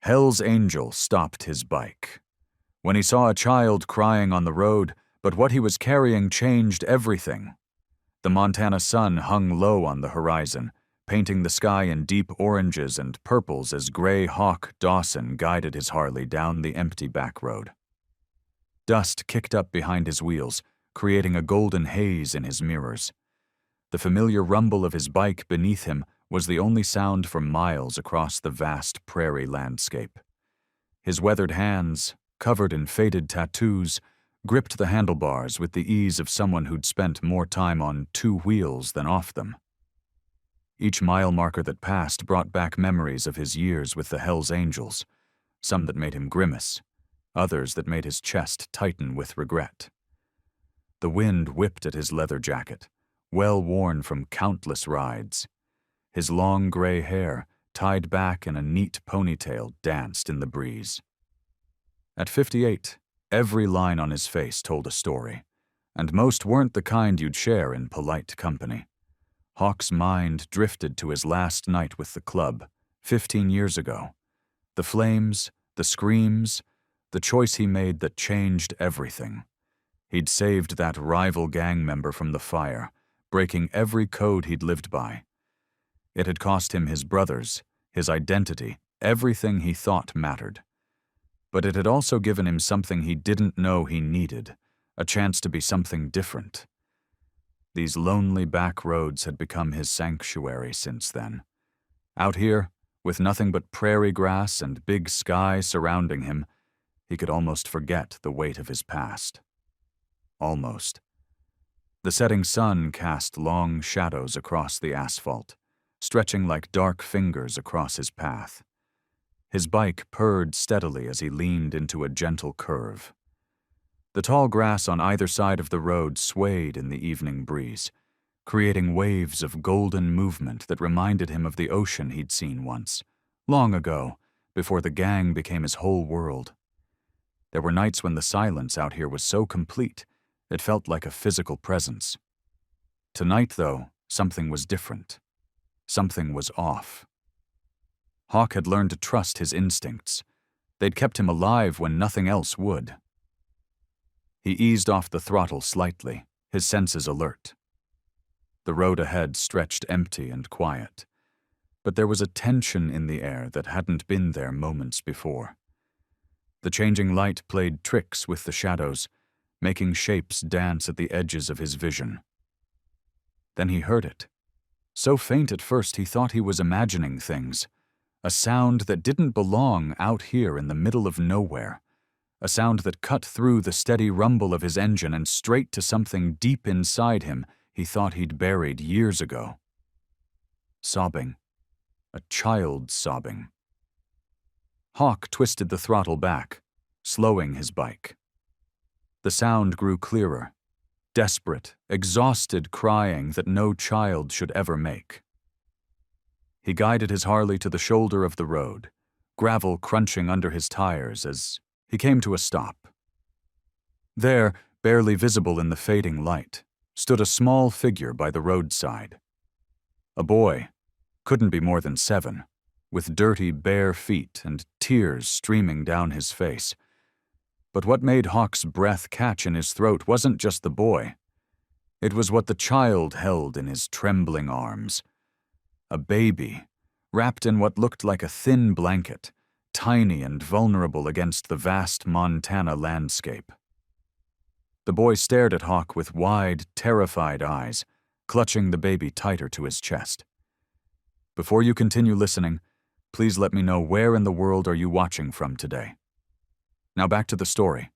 Hell's Angel stopped his bike. When he saw a child crying on the road, but what he was carrying changed everything. The Montana sun hung low on the horizon, painting the sky in deep oranges and purples as Gray Hawk Dawson guided his Harley down the empty back road. Dust kicked up behind his wheels, creating a golden haze in his mirrors. The familiar rumble of his bike beneath him was the only sound for miles across the vast prairie landscape. His weathered hands, covered in faded tattoos, gripped the handlebars with the ease of someone who'd spent more time on two wheels than off them. Each mile marker that passed brought back memories of his years with the Hells Angels, some that made him grimace, others that made his chest tighten with regret. The wind whipped at his leather jacket, well worn from countless rides. His long gray hair, tied back in a neat ponytail, danced in the breeze. At 58, every line on his face told a story, and most weren't the kind you'd share in polite company. Hawk's mind drifted to his last night with the club, 15 years ago. The flames, the screams, the choice he made that changed everything. He'd saved that rival gang member from the fire, breaking every code he'd lived by. It had cost him his brothers, his identity, everything he thought mattered. But it had also given him something he didn't know he needed, a chance to be something different. These lonely back roads had become his sanctuary since then. Out here, with nothing but prairie grass and big sky surrounding him, he could almost forget the weight of his past. Almost. The setting sun cast long shadows across the asphalt, stretching like dark fingers across his path. His bike purred steadily as he leaned into a gentle curve. The tall grass on either side of the road swayed in the evening breeze, creating waves of golden movement that reminded him of the ocean he'd seen once, long ago, before the gang became his whole world. There were nights when the silence out here was so complete, it felt like a physical presence. Tonight, though, something was different. Something was off. Hawk had learned to trust his instincts. They'd kept him alive when nothing else would. He eased off the throttle slightly, his senses alert. The road ahead stretched empty and quiet, but there was a tension in the air that hadn't been there moments before. The changing light played tricks with the shadows, making shapes dance at the edges of his vision. Then he heard it. So faint at first he thought he was imagining things. A sound that didn't belong out here in the middle of nowhere. A sound that cut through the steady rumble of his engine and straight to something deep inside him he thought he'd buried years ago. Sobbing. A child sobbing. Hawk twisted the throttle back, slowing his bike. The sound grew clearer. Desperate, exhausted crying that no child should ever make. He guided his Harley to the shoulder of the road, gravel crunching under his tires as he came to a stop. There, barely visible in the fading light, stood a small figure by the roadside. A boy, couldn't be more than 7, with dirty, bare feet and tears streaming down his face. But what made Hawk's breath catch in his throat wasn't just the boy. It was what the child held in his trembling arms. A baby, wrapped in what looked like a thin blanket, tiny and vulnerable against the vast Montana landscape. The boy stared at Hawk with wide, terrified eyes, clutching the baby tighter to his chest. Before you continue listening, please let me know where in the world are you watching from today. Now back to the story.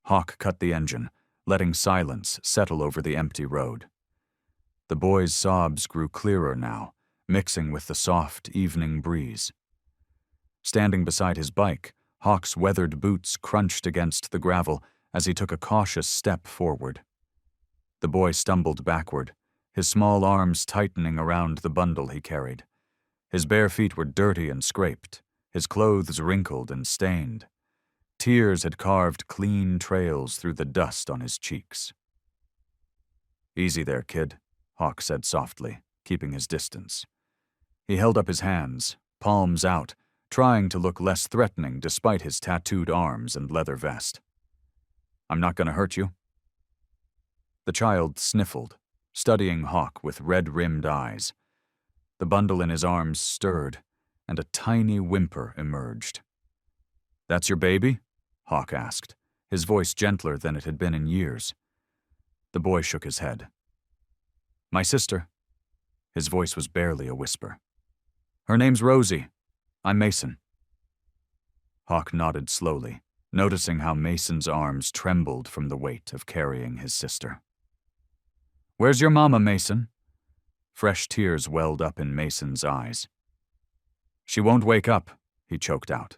Hawk cut the engine, letting silence settle over the empty road. The boy's sobs grew clearer now, mixing with the soft evening breeze. Standing beside his bike, Hawk's weathered boots crunched against the gravel as he took a cautious step forward. The boy stumbled backward, his small arms tightening around the bundle he carried. His bare feet were dirty and scraped, his clothes wrinkled and stained. Tears had carved clean trails through the dust on his cheeks. "Easy there, kid," Hawk said softly, keeping his distance. He held up his hands, palms out, trying to look less threatening despite his tattooed arms and leather vest. "I'm not going to hurt you." The child sniffled, studying Hawk with red-rimmed eyes. The bundle in his arms stirred, and a tiny whimper emerged. "That's your baby?" Hawk asked, his voice gentler than it had been in years. The boy shook his head. "My sister." His voice was barely a whisper. "Her name's Rosie. I'm Mason." Hawk nodded slowly, noticing how Mason's arms trembled from the weight of carrying his sister. "Where's your mama, Mason?" Fresh tears welled up in Mason's eyes. "She won't wake up," he choked out.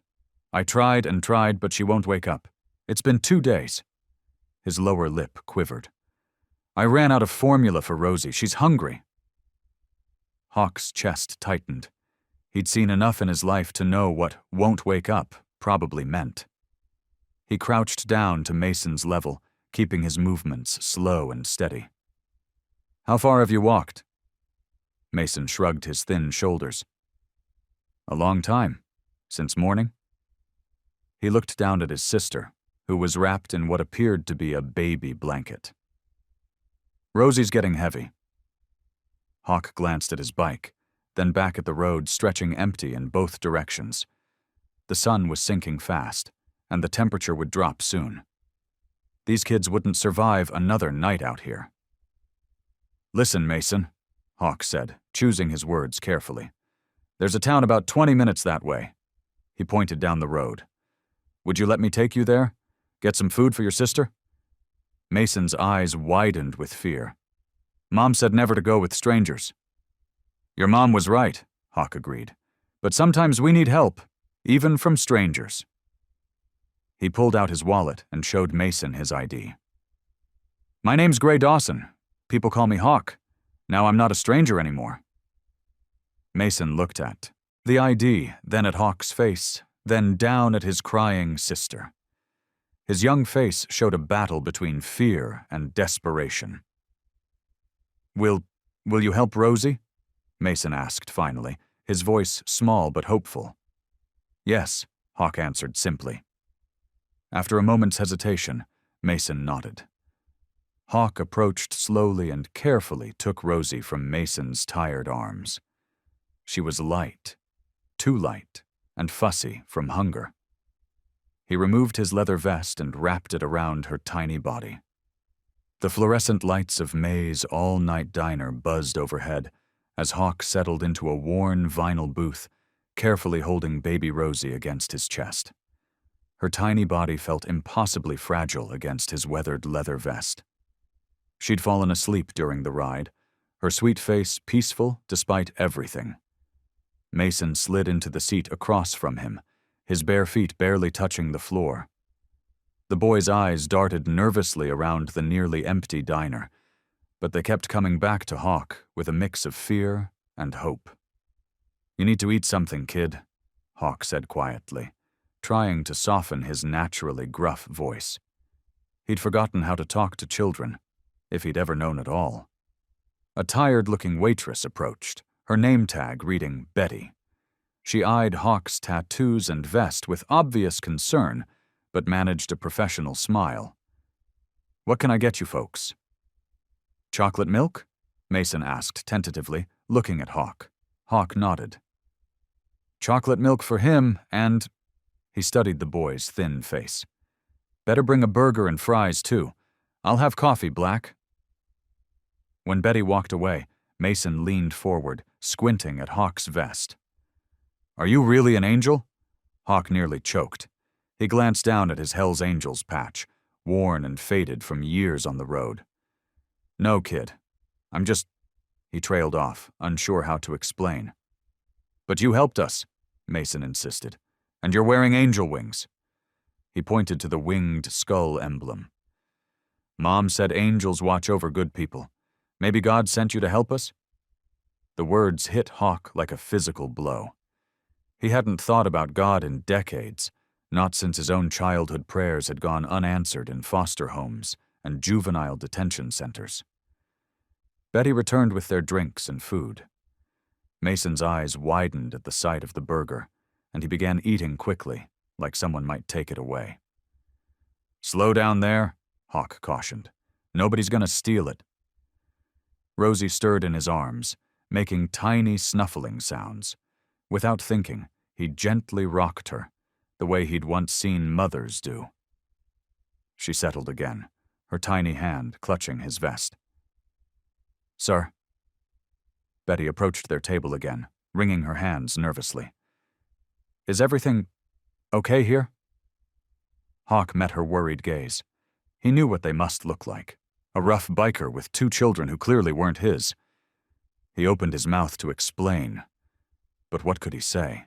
"I tried and tried, but she won't wake up. It's been 2 days." His lower lip quivered. "I ran out of formula for Rosie. She's hungry." Hawk's chest tightened. He'd seen enough in his life to know what "won't wake up" probably meant. He crouched down to Mason's level, keeping his movements slow and steady. "How far have you walked?" Mason shrugged his thin shoulders. "A long time. Since morning." He looked down at his sister, who was wrapped in what appeared to be a baby blanket. "Rosie's getting heavy." Hawk glanced at his bike, then back at the road stretching empty in both directions. The sun was sinking fast, and the temperature would drop soon. These kids wouldn't survive another night out here. "Listen, Mason," Hawk said, choosing his words carefully. "There's a town about 20 minutes that way." He pointed down the road. "Would you let me take you there? Get some food for your sister?" Mason's eyes widened with fear. "Mom said never to go with strangers." "Your mom was right," Hawk agreed. "But sometimes we need help, even from strangers." He pulled out his wallet and showed Mason his ID. "My name's Gray Dawson. People call me Hawk. Now I'm not a stranger anymore." Mason looked at the ID, then at Hawk's face, then down at his crying sister. His young face showed a battle between fear and desperation. Will you help Rosie?" Mason asked finally, his voice small but hopeful. "Yes," Hawk answered simply. After a moment's hesitation, Mason nodded. Hawk approached slowly and carefully took Rosie from Mason's tired arms. She was light, too light, and fussy from hunger. He removed his leather vest and wrapped it around her tiny body. The fluorescent lights of May's all-night diner buzzed overhead as Hawk settled into a worn vinyl booth, carefully holding baby Rosie against his chest. Her tiny body felt impossibly fragile against his weathered leather vest. She'd fallen asleep during the ride, her sweet face peaceful despite everything. Mason slid into the seat across from him, his bare feet barely touching the floor. The boy's eyes darted nervously around the nearly empty diner, but they kept coming back to Hawk with a mix of fear and hope. "You need to eat something, kid," Hawk said quietly, trying to soften his naturally gruff voice. He'd forgotten how to talk to children, if he'd ever known at all. A tired-looking waitress approached, her name tag reading Betty. She eyed Hawk's tattoos and vest with obvious concern, but managed a professional smile. "What can I get you folks?" "Chocolate milk?" Mason asked tentatively, looking at Hawk. Hawk nodded. "Chocolate milk for him, and—" He studied the boy's thin face. "Better bring a burger and fries, too. I'll have coffee, Black." When Betty walked away, Mason leaned forward, squinting at Hawk's vest. "Are you really an angel?" Hawk nearly choked. He glanced down at his Hell's Angels patch, worn and faded from years on the road. "No, kid. I'm just—" He trailed off, unsure how to explain. "But you helped us," Mason insisted. "And you're wearing angel wings." He pointed to the winged skull emblem. "Mom said angels watch over good people. Maybe God sent you to help us?" The words hit Hawk like a physical blow. He hadn't thought about God in decades, not since his own childhood prayers had gone unanswered in foster homes and juvenile detention centers. Betty returned with their drinks and food. Mason's eyes widened at the sight of the burger, and he began eating quickly, like someone might take it away. "Slow down there," Hawk cautioned. "Nobody's gonna steal it." Rosie stirred in his arms, making tiny snuffling sounds. Without thinking, he gently rocked her, the way he'd once seen mothers do. She settled again, her tiny hand clutching his vest. "Sir?" Betty approached their table again, wringing her hands nervously. "Is everything okay here?" Hawk met her worried gaze. He knew what they must look like. A rough biker with 2 children who clearly weren't his. He opened his mouth to explain, but what could he say?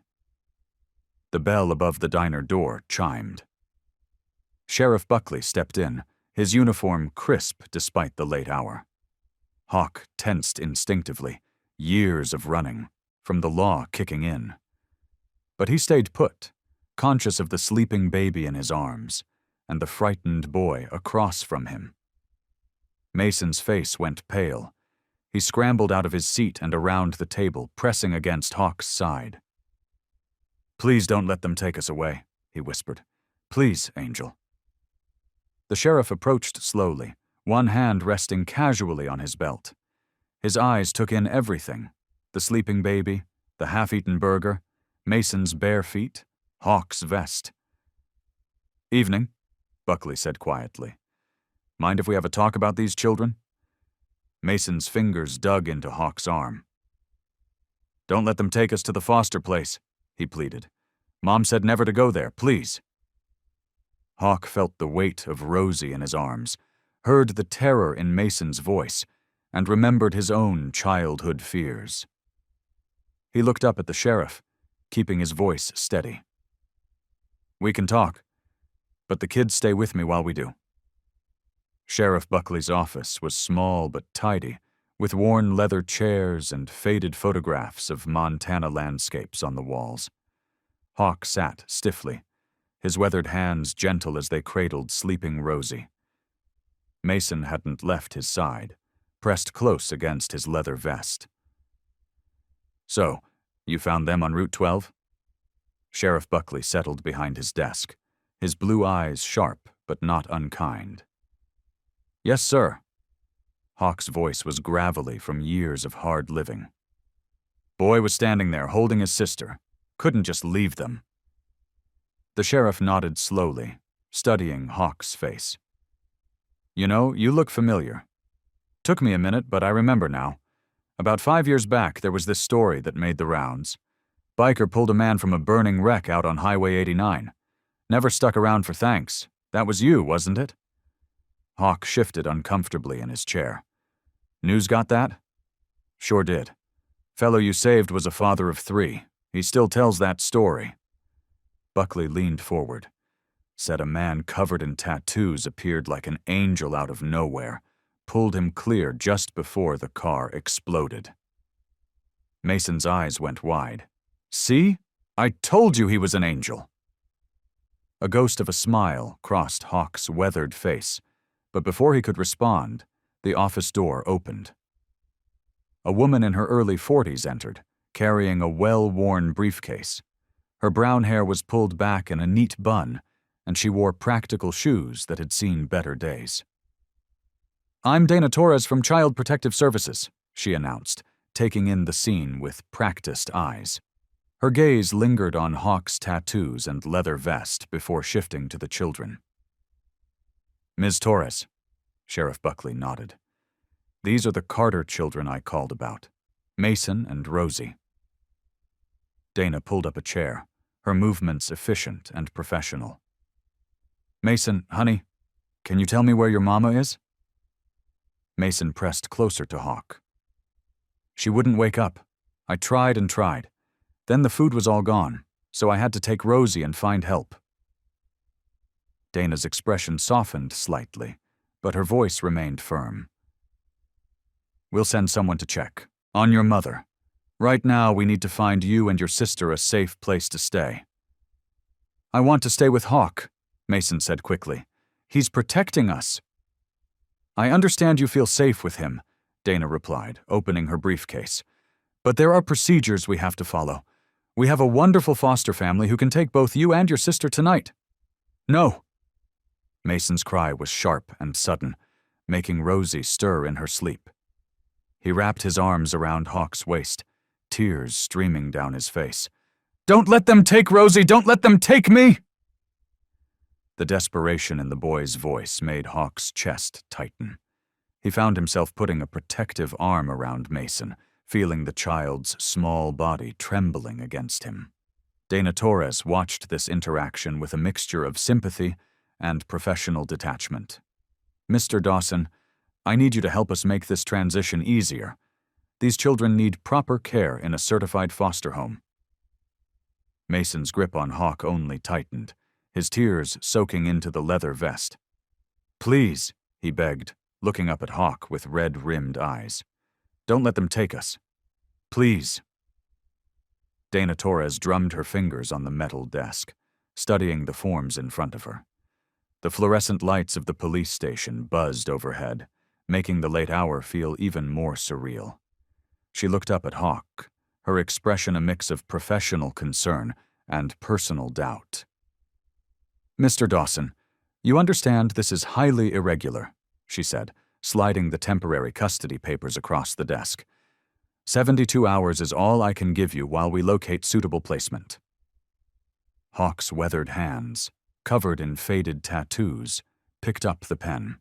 The bell above the diner door chimed. Sheriff Buckley stepped in, his uniform crisp despite the late hour. Hawk tensed instinctively, years of running, from the law kicking in. But he stayed put, conscious of the sleeping baby in his arms, and the frightened boy across from him. Mason's face went pale. He scrambled out of his seat and around the table, pressing against Hawk's side. "Please don't let them take us away," he whispered. "Please, Angel." The sheriff approached slowly, one hand resting casually on his belt. His eyes took in everything: the sleeping baby, the half-eaten burger, Mason's bare feet, Hawk's vest. "Evening," Buckley said quietly. "Mind if we have a talk about these children?" Mason's fingers dug into Hawk's arm. "Don't let them take us to the foster place," he pleaded. "Mom said never to go there, please." Hawk felt the weight of Rosie in his arms, heard the terror in Mason's voice, and remembered his own childhood fears. He looked up at the sheriff, keeping his voice steady. "We can talk, but the kids stay with me while we do." Sheriff Buckley's office was small but tidy, with worn leather chairs and faded photographs of Montana landscapes on the walls. Hawk sat stiffly, his weathered hands gentle as they cradled sleeping Rosie. Mason hadn't left his side, pressed close against his leather vest. "So, you found them on Route 12? Sheriff Buckley settled behind his desk, his blue eyes sharp but not unkind. "Yes, sir." Hawk's voice was gravelly from years of hard living. "Boy was standing there holding his sister. Couldn't just leave them." The sheriff nodded slowly, studying Hawk's face. "You know, you look familiar. Took me a minute, but I remember now. About 5 years back, there was this story that made the rounds. Biker pulled a man from a burning wreck out on Highway 89. Never stuck around for thanks. That was you, wasn't it?" Hawk shifted uncomfortably in his chair. "News got that?" "Sure did. Fellow you saved was a father of 3. He still tells that story." Buckley leaned forward, said a man covered in tattoos appeared like an angel out of nowhere, pulled him clear just before the car exploded. Mason's eyes went wide. "See? I told you he was an angel!" A ghost of a smile crossed Hawk's weathered face, but before he could respond, the office door opened. A woman in her early 40s entered, carrying a well-worn briefcase. Her brown hair was pulled back in a neat bun, and she wore practical shoes that had seen better days. "I'm Dana Torres from Child Protective Services," she announced, taking in the scene with practiced eyes. Her gaze lingered on Hawk's tattoos and leather vest before shifting to the children. "Ms. Torres," Sheriff Buckley nodded. "These are the Carter children I called about, Mason and Rosie." Dana pulled up a chair, her movements efficient and professional. "Mason, honey, can you tell me where your mama is?" Mason pressed closer to Hawk. "She wouldn't wake up. I tried and tried. Then the food was all gone, so I had to take Rosie and find help." Dana's expression softened slightly, but her voice remained firm. "We'll send someone to check. On your mother. Right now, we need to find you and your sister a safe place to stay." "I want to stay with Hawk," Mason said quickly. "He's protecting us." "I understand you feel safe with him," Dana replied, opening her briefcase. "But there are procedures we have to follow. We have a wonderful foster family who can take both you and your sister tonight." "No!" Mason's cry was sharp and sudden, making Rosie stir in her sleep. He wrapped his arms around Hawk's waist, tears streaming down his face. "Don't let them take Rosie! Don't let them take me!" The desperation in the boy's voice made Hawk's chest tighten. He found himself putting a protective arm around Mason, feeling the child's small body trembling against him. Dana Torres watched this interaction with a mixture of sympathy and professional detachment. "Mr. Dawson, I need you to help us make this transition easier. These children need proper care in a certified foster home." Mason's grip on Hawk only tightened, his tears soaking into the leather vest. "Please," he begged, looking up at Hawk with red-rimmed eyes. "Don't let them take us. Please." Dana Torres drummed her fingers on the metal desk, studying the forms in front of her. The fluorescent lights of the police station buzzed overhead, making the late hour feel even more surreal. She looked up at Hawk, her expression a mix of professional concern and personal doubt. "Mr. Dawson, you understand this is highly irregular," she said, sliding the temporary custody papers across the desk. 72 hours is all I can give you while we locate suitable placement." Hawk's weathered hands, covered in faded tattoos, picked up the pen.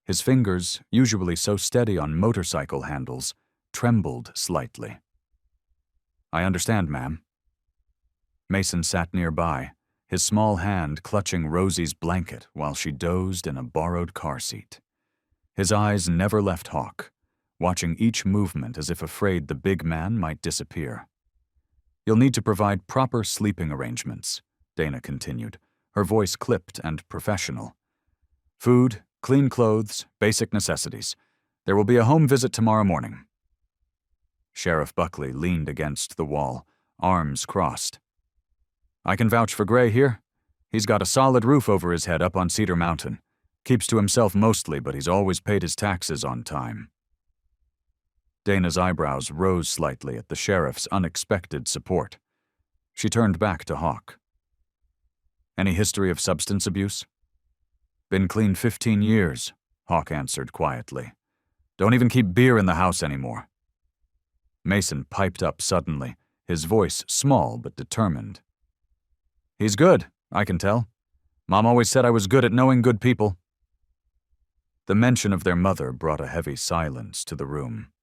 His fingers, usually so steady on motorcycle handles, trembled slightly. "I understand, ma'am." Mason sat nearby, his small hand clutching Rosie's blanket while she dozed in a borrowed car seat. His eyes never left Hawk, watching each movement as if afraid the big man might disappear. "You'll need to provide proper sleeping arrangements," Dana continued, her voice clipped and professional. "Food, clean clothes, basic necessities. There will be a home visit tomorrow morning." Sheriff Buckley leaned against the wall, arms crossed. "I can vouch for Gray here. He's got a solid roof over his head up on Cedar Mountain. Keeps to himself mostly, but he's always paid his taxes on time." Dana's eyebrows rose slightly at the sheriff's unexpected support. She turned back to Hawk. "Any history of substance abuse?" "Been clean 15 years, Hawk answered quietly. "Don't even keep beer in the house anymore." Mason piped up suddenly, his voice small but determined. "He's good, I can tell. Mom always said I was good at knowing good people." The mention of their mother brought a heavy silence to the room.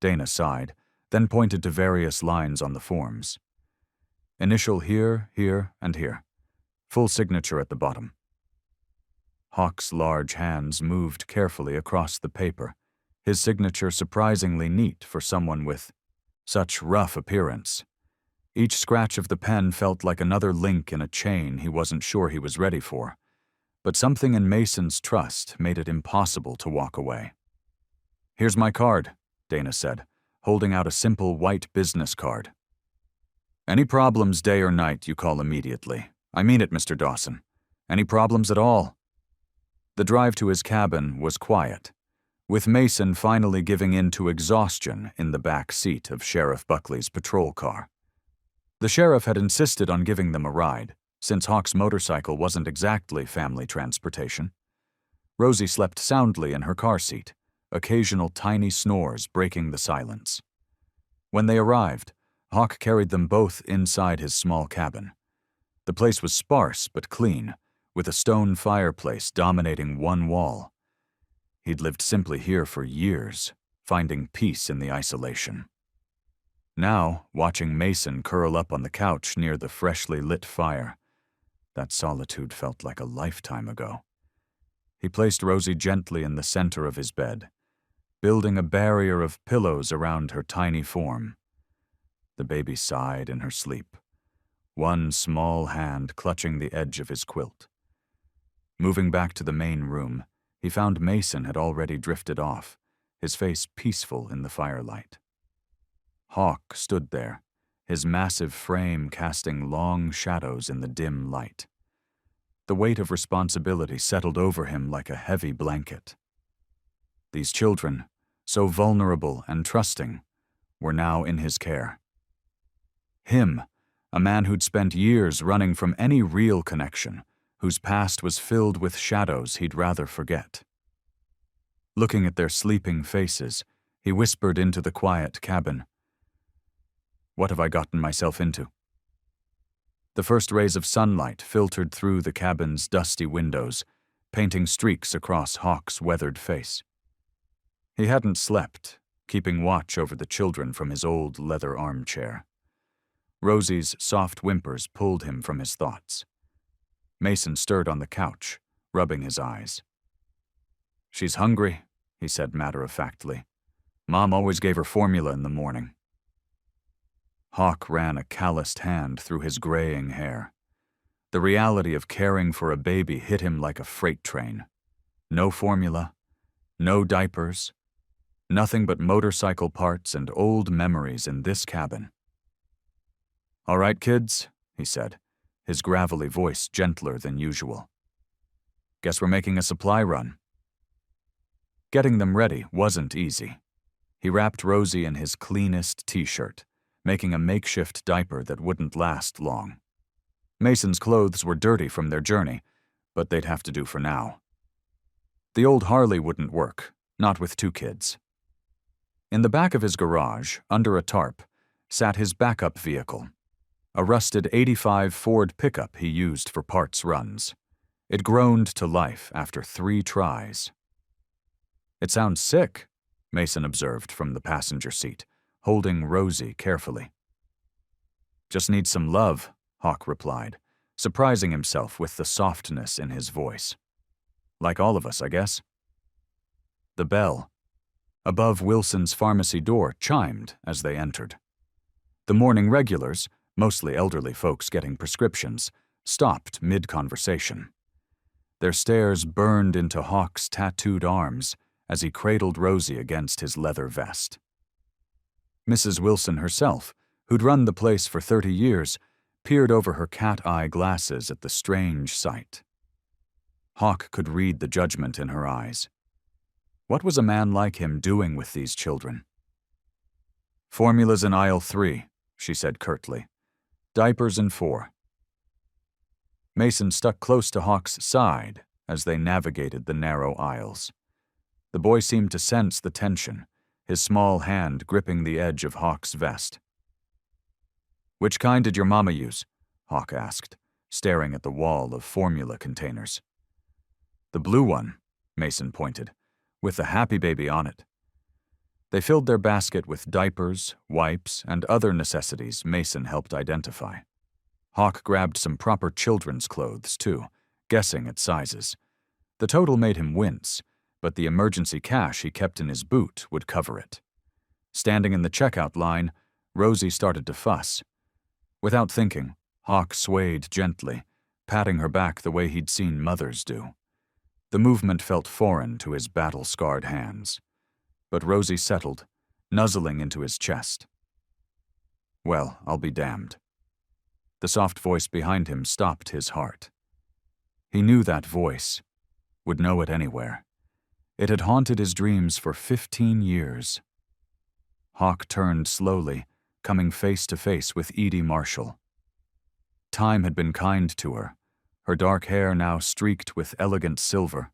Dana sighed, then pointed to various lines on the forms. Initial here, here, and here. Full signature at the bottom. Hawk's large hands moved carefully across the paper, his signature surprisingly neat for someone with such rough appearance. Each scratch of the pen felt like another link in a chain he wasn't sure he was ready for, but something in Mason's trust made it impossible to walk away. "Here's my card," Dana said, holding out a simple white business card. "Any problems day or night, you call immediately. I mean it, Mr. Dawson. Any problems at all?" The drive to his cabin was quiet, with Mason finally giving in to exhaustion in the back seat of Sheriff Buckley's patrol car. The sheriff had insisted on giving them a ride, since Hawk's motorcycle wasn't exactly family transportation. Rosie slept soundly in her car seat, occasional tiny snores breaking the silence. When they arrived, Hawk carried them both inside his small cabin. The place was sparse but clean, with a stone fireplace dominating one wall. He'd lived simply here for years, finding peace in the isolation. Now, watching Mason curl up on the couch near the freshly lit fire, that solitude felt like a lifetime ago. He placed Rosie gently in the center of his bed, building a barrier of pillows around her tiny form. The baby sighed in her sleep, one small hand clutching the edge of his quilt. Moving back to the main room, he found Mason had already drifted off, his face peaceful in the firelight. Hawk stood there, his massive frame casting long shadows in the dim light. The weight of responsibility settled over him like a heavy blanket. These children, so vulnerable and trusting, were now in his care. Him, a man who'd spent years running from any real connection, whose past was filled with shadows he'd rather forget. Looking at their sleeping faces, he whispered into the quiet cabin, "What have I gotten myself into?" The first rays of sunlight filtered through the cabin's dusty windows, painting streaks across Hawk's weathered face. He hadn't slept, keeping watch over the children from his old leather armchair. Rosie's soft whimpers pulled him from his thoughts. Mason stirred on the couch, rubbing his eyes. "She's hungry," he said matter-of-factly. "Mom always gave her formula in the morning." Hawk ran a calloused hand through his graying hair. The reality of caring for a baby hit him like a freight train. No formula, no diapers, nothing but motorcycle parts and old memories in this cabin. "All right, kids," he said, his gravelly voice gentler than usual. "Guess we're making a supply run." Getting them ready wasn't easy. He wrapped Rosie in his cleanest t-shirt, making a makeshift diaper that wouldn't last long. Mason's clothes were dirty from their journey, but they'd have to do for now. The old Harley wouldn't work, not with 2 kids. In the back of his garage, under a tarp, sat his backup vehicle, a rusted '85 Ford pickup he used for parts runs. It groaned to life after 3 tries. "It sounds sick," Mason observed from the passenger seat, holding Rosie carefully. "Just needs some love," Hawk replied, surprising himself with the softness in his voice. "Like all of us, I guess." The bell, above Wilson's pharmacy door, chimed as they entered. The morning regulars, mostly elderly folks getting prescriptions, stopped mid-conversation. Their stares burned into Hawk's tattooed arms as he cradled Rosie against his leather vest. Mrs. Wilson herself, who'd run the place for 30 years, peered over her cat-eye glasses at the strange sight. Hawk could read the judgment in her eyes. What was a man like him doing with these children? "Formula's in aisle 3, she said curtly. "Diapers in 4. Mason stuck close to Hawk's side as they navigated the narrow aisles. The boy seemed to sense the tension, his small hand gripping the edge of Hawk's vest. "Which kind did your mama use?" Hawk asked, staring at the wall of formula containers. "The blue one," Mason pointed, "with the happy baby on it." They filled their basket with diapers, wipes, and other necessities Mason helped identify. Hawk grabbed some proper children's clothes, too, guessing at sizes. The total made him wince, but the emergency cash he kept in his boot would cover it. Standing in the checkout line, Rosie started to fuss. Without thinking, Hawk swayed gently, patting her back the way he'd seen mothers do. The movement felt foreign to his battle-scarred hands. But Rosie settled, nuzzling into his chest. "Well, I'll be damned." The soft voice behind him stopped his heart. He knew that voice, would know it anywhere. It had haunted his dreams for 15 years. Hawk turned slowly, coming face to face with Edie Marshall. Time had been kind to her dark hair now streaked with elegant silver,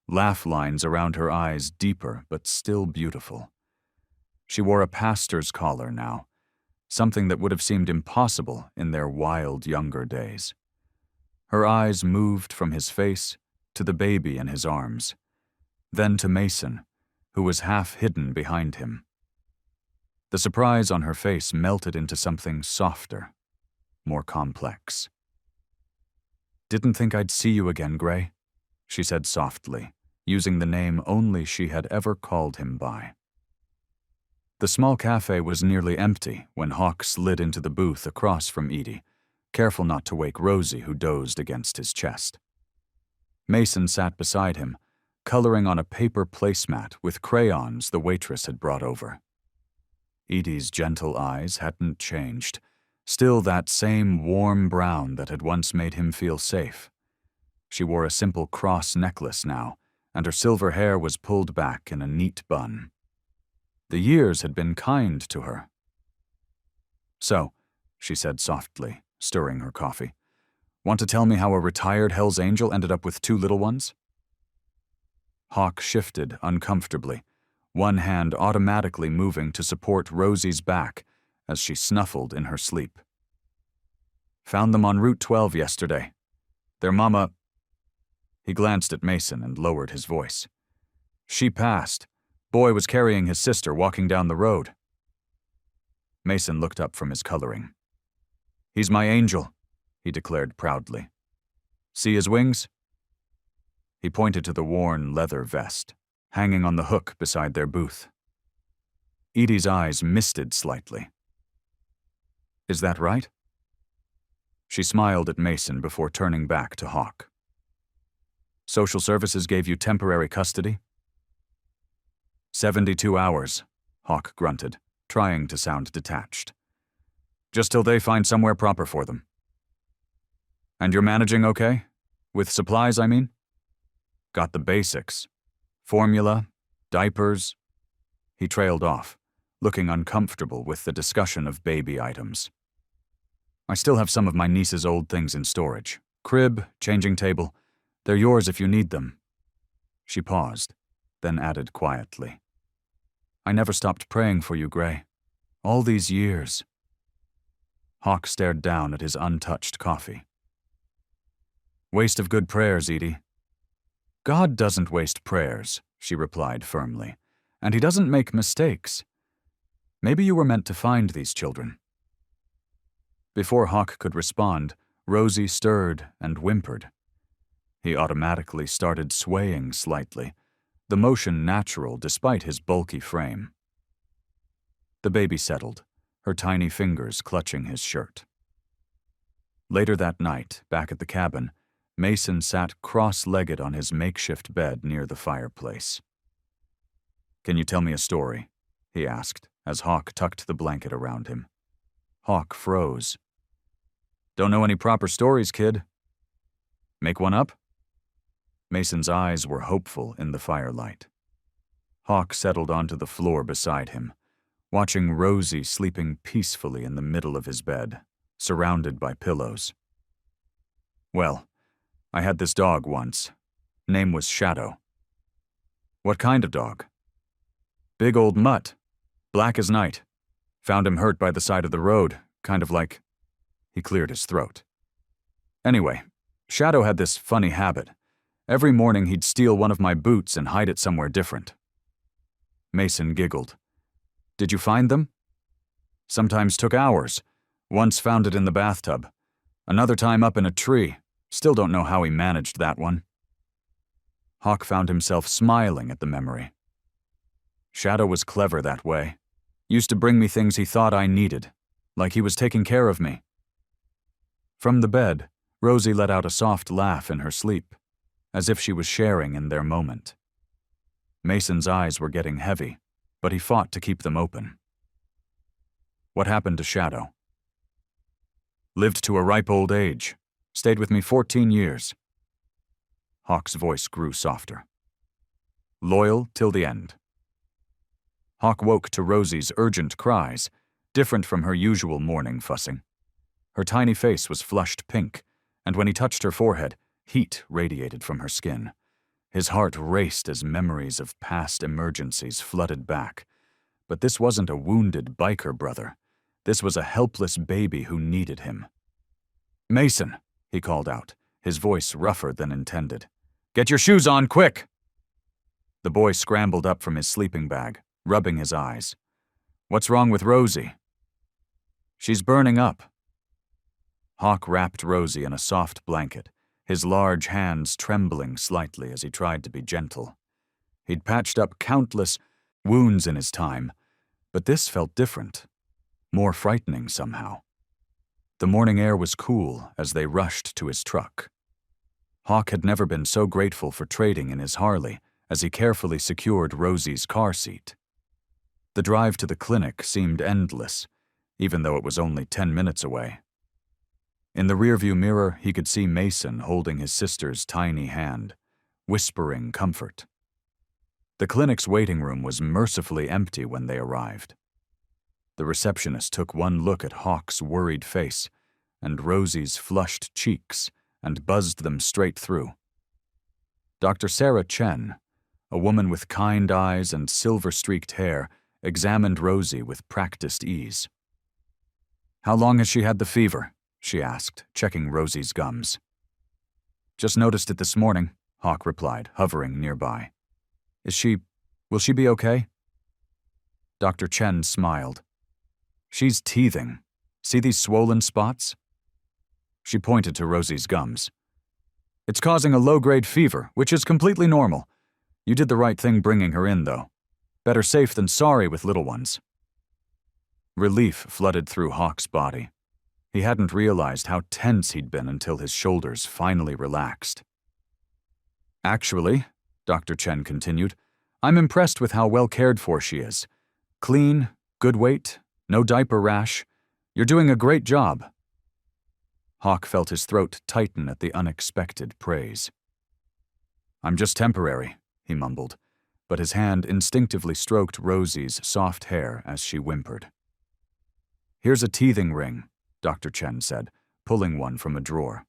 laugh lines around her eyes deeper but still beautiful. She wore a pastor's collar now, something that would have seemed impossible in their wild younger days. Her eyes moved from his face to the baby in his arms, then to Mason, who was half hidden behind him. The surprise on her face melted into something softer, more complex. "Didn't think I'd see you again, Gray," she said softly, using the name only she had ever called him by. The small cafe was nearly empty when Hawk slid into the booth across from Edie, careful not to wake Rosie, who dozed against his chest. Mason sat beside him, coloring on a paper placemat with crayons the waitress had brought over. Edie's gentle eyes hadn't changed, still that same warm brown that had once made him feel safe. She wore a simple cross necklace now, and her silver hair was pulled back in a neat bun. The years had been kind to her. "So," she said softly, stirring her coffee. Want to tell me how a retired Hell's Angel ended up with 2 little ones? Hawk shifted uncomfortably, one hand automatically moving to support Rosie's back as she snuffled in her sleep. Found them on Route 12 yesterday. Their mama... He glanced at Mason and lowered his voice. She passed. Boy was carrying his sister walking down the road. Mason looked up from his coloring. He's my angel, he declared proudly. See his wings? He pointed to the worn leather vest, hanging on the hook beside their booth. Edie's eyes misted slightly. Is that right? She smiled at Mason before turning back to Hawk. Social services gave you temporary custody? 72 hours, Hawk grunted, trying to sound detached. Just till they find somewhere proper for them. And you're managing okay? With supplies, I mean? Got the basics. Formula, diapers. He trailed off, looking uncomfortable with the discussion of baby items. I still have some of my niece's old things in storage. Crib, changing table. They're yours if you need them. She paused, then added quietly. I never stopped praying for you, Gray. All these years. Hawk stared down at his untouched coffee. Waste of good prayers, Edie. God doesn't waste prayers, she replied firmly, and he doesn't make mistakes. Maybe you were meant to find these children. Before Hawk could respond, Rosie stirred and whimpered. He automatically started swaying slightly, the motion natural despite his bulky frame. The baby settled, her tiny fingers clutching his shirt. Later that night, back at the cabin, Mason sat cross-legged on his makeshift bed near the fireplace. Can you tell me a story? He asked, as Hawk tucked the blanket around him. Hawk froze. Don't know any proper stories, kid. Make one up? Mason's eyes were hopeful in the firelight. Hawk settled onto the floor beside him, watching Rosie sleeping peacefully in the middle of his bed, surrounded by pillows. Well, I had this dog once. Name was Shadow. What kind of dog? Big old mutt, black as night. Found him hurt by the side of the road, kind of like... He cleared his throat. Anyway, Shadow had this funny habit. Every morning he'd steal one of my boots and hide it somewhere different. Mason giggled. Did you find them? Sometimes took hours. Once found it in the bathtub. Another time up in a tree. Still don't know how he managed that one. Hawk found himself smiling at the memory. Shadow was clever that way. Used to bring me things he thought I needed, like he was taking care of me. From the bed, Rosie let out a soft laugh in her sleep, as if she was sharing in their moment. Mason's eyes were getting heavy, but he fought to keep them open. What happened to Shadow? Lived to a ripe old age. Stayed with me 14 years. Hawk's voice grew softer. Loyal till the end. Hawk woke to Rosie's urgent cries, different from her usual morning fussing. Her tiny face was flushed pink, and when he touched her forehead, heat radiated from her skin. His heart raced as memories of past emergencies flooded back. But this wasn't a wounded biker brother. This was a helpless baby who needed him. Mason, he called out, his voice rougher than intended. Get your shoes on, quick! The boy scrambled up from his sleeping bag, rubbing his eyes. What's wrong with Rosie? She's burning up. Hawk wrapped Rosie in a soft blanket, his large hands trembling slightly as he tried to be gentle. He'd patched up countless wounds in his time, but this felt different, more frightening somehow. The morning air was cool as they rushed to his truck. Hawk had never been so grateful for trading in his Harley as he carefully secured Rosie's car seat. The drive to the clinic seemed endless, even though it was only 10 minutes away. In the rearview mirror, he could see Mason holding his sister's tiny hand, whispering comfort. The clinic's waiting room was mercifully empty when they arrived. The receptionist took one look at Hawk's worried face and Rosie's flushed cheeks and buzzed them straight through. Dr. Sarah Chen, a woman with kind eyes and silver-streaked hair, examined Rosie with practiced ease. "How long has she had the fever?" she asked, checking Rosie's gums. "Just noticed it this morning," Hawk replied, hovering nearby. Will she be okay?" Dr. Chen smiled. "She's teething. See these swollen spots?" She pointed to Rosie's gums. "It's causing a low-grade fever, which is completely normal. You did the right thing bringing her in, though. Better safe than sorry with little ones." Relief flooded through Hawk's body. He hadn't realized how tense he'd been until his shoulders finally relaxed. "Actually," Dr. Chen continued, "I'm impressed with how well cared for she is. Clean, good weight, no diaper rash. You're doing a great job." Hawk felt his throat tighten at the unexpected praise. "I'm just temporary," he mumbled, but his hand instinctively stroked Rosie's soft hair as she whimpered. "Here's a teething ring," Dr. Chen said, pulling one from a drawer.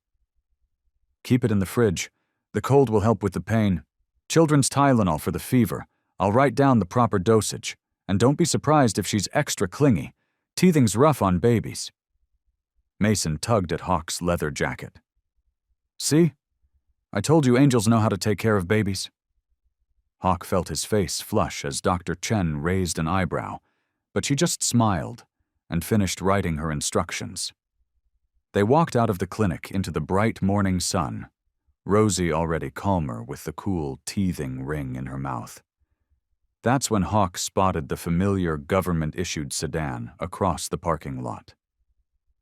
"Keep it in the fridge. The cold will help with the pain. Children's Tylenol for the fever. I'll write down the proper dosage. And don't be surprised if she's extra clingy. Teething's rough on babies." Mason tugged at Hawk's leather jacket. "See? I told you angels know how to take care of babies." Hawk felt his face flush as Dr. Chen raised an eyebrow, but she just smiled and finished writing her instructions. They walked out of the clinic into the bright morning sun, Rosie already calmer with the cool, teething ring in her mouth. That's when Hawk spotted the familiar government-issued sedan across the parking lot.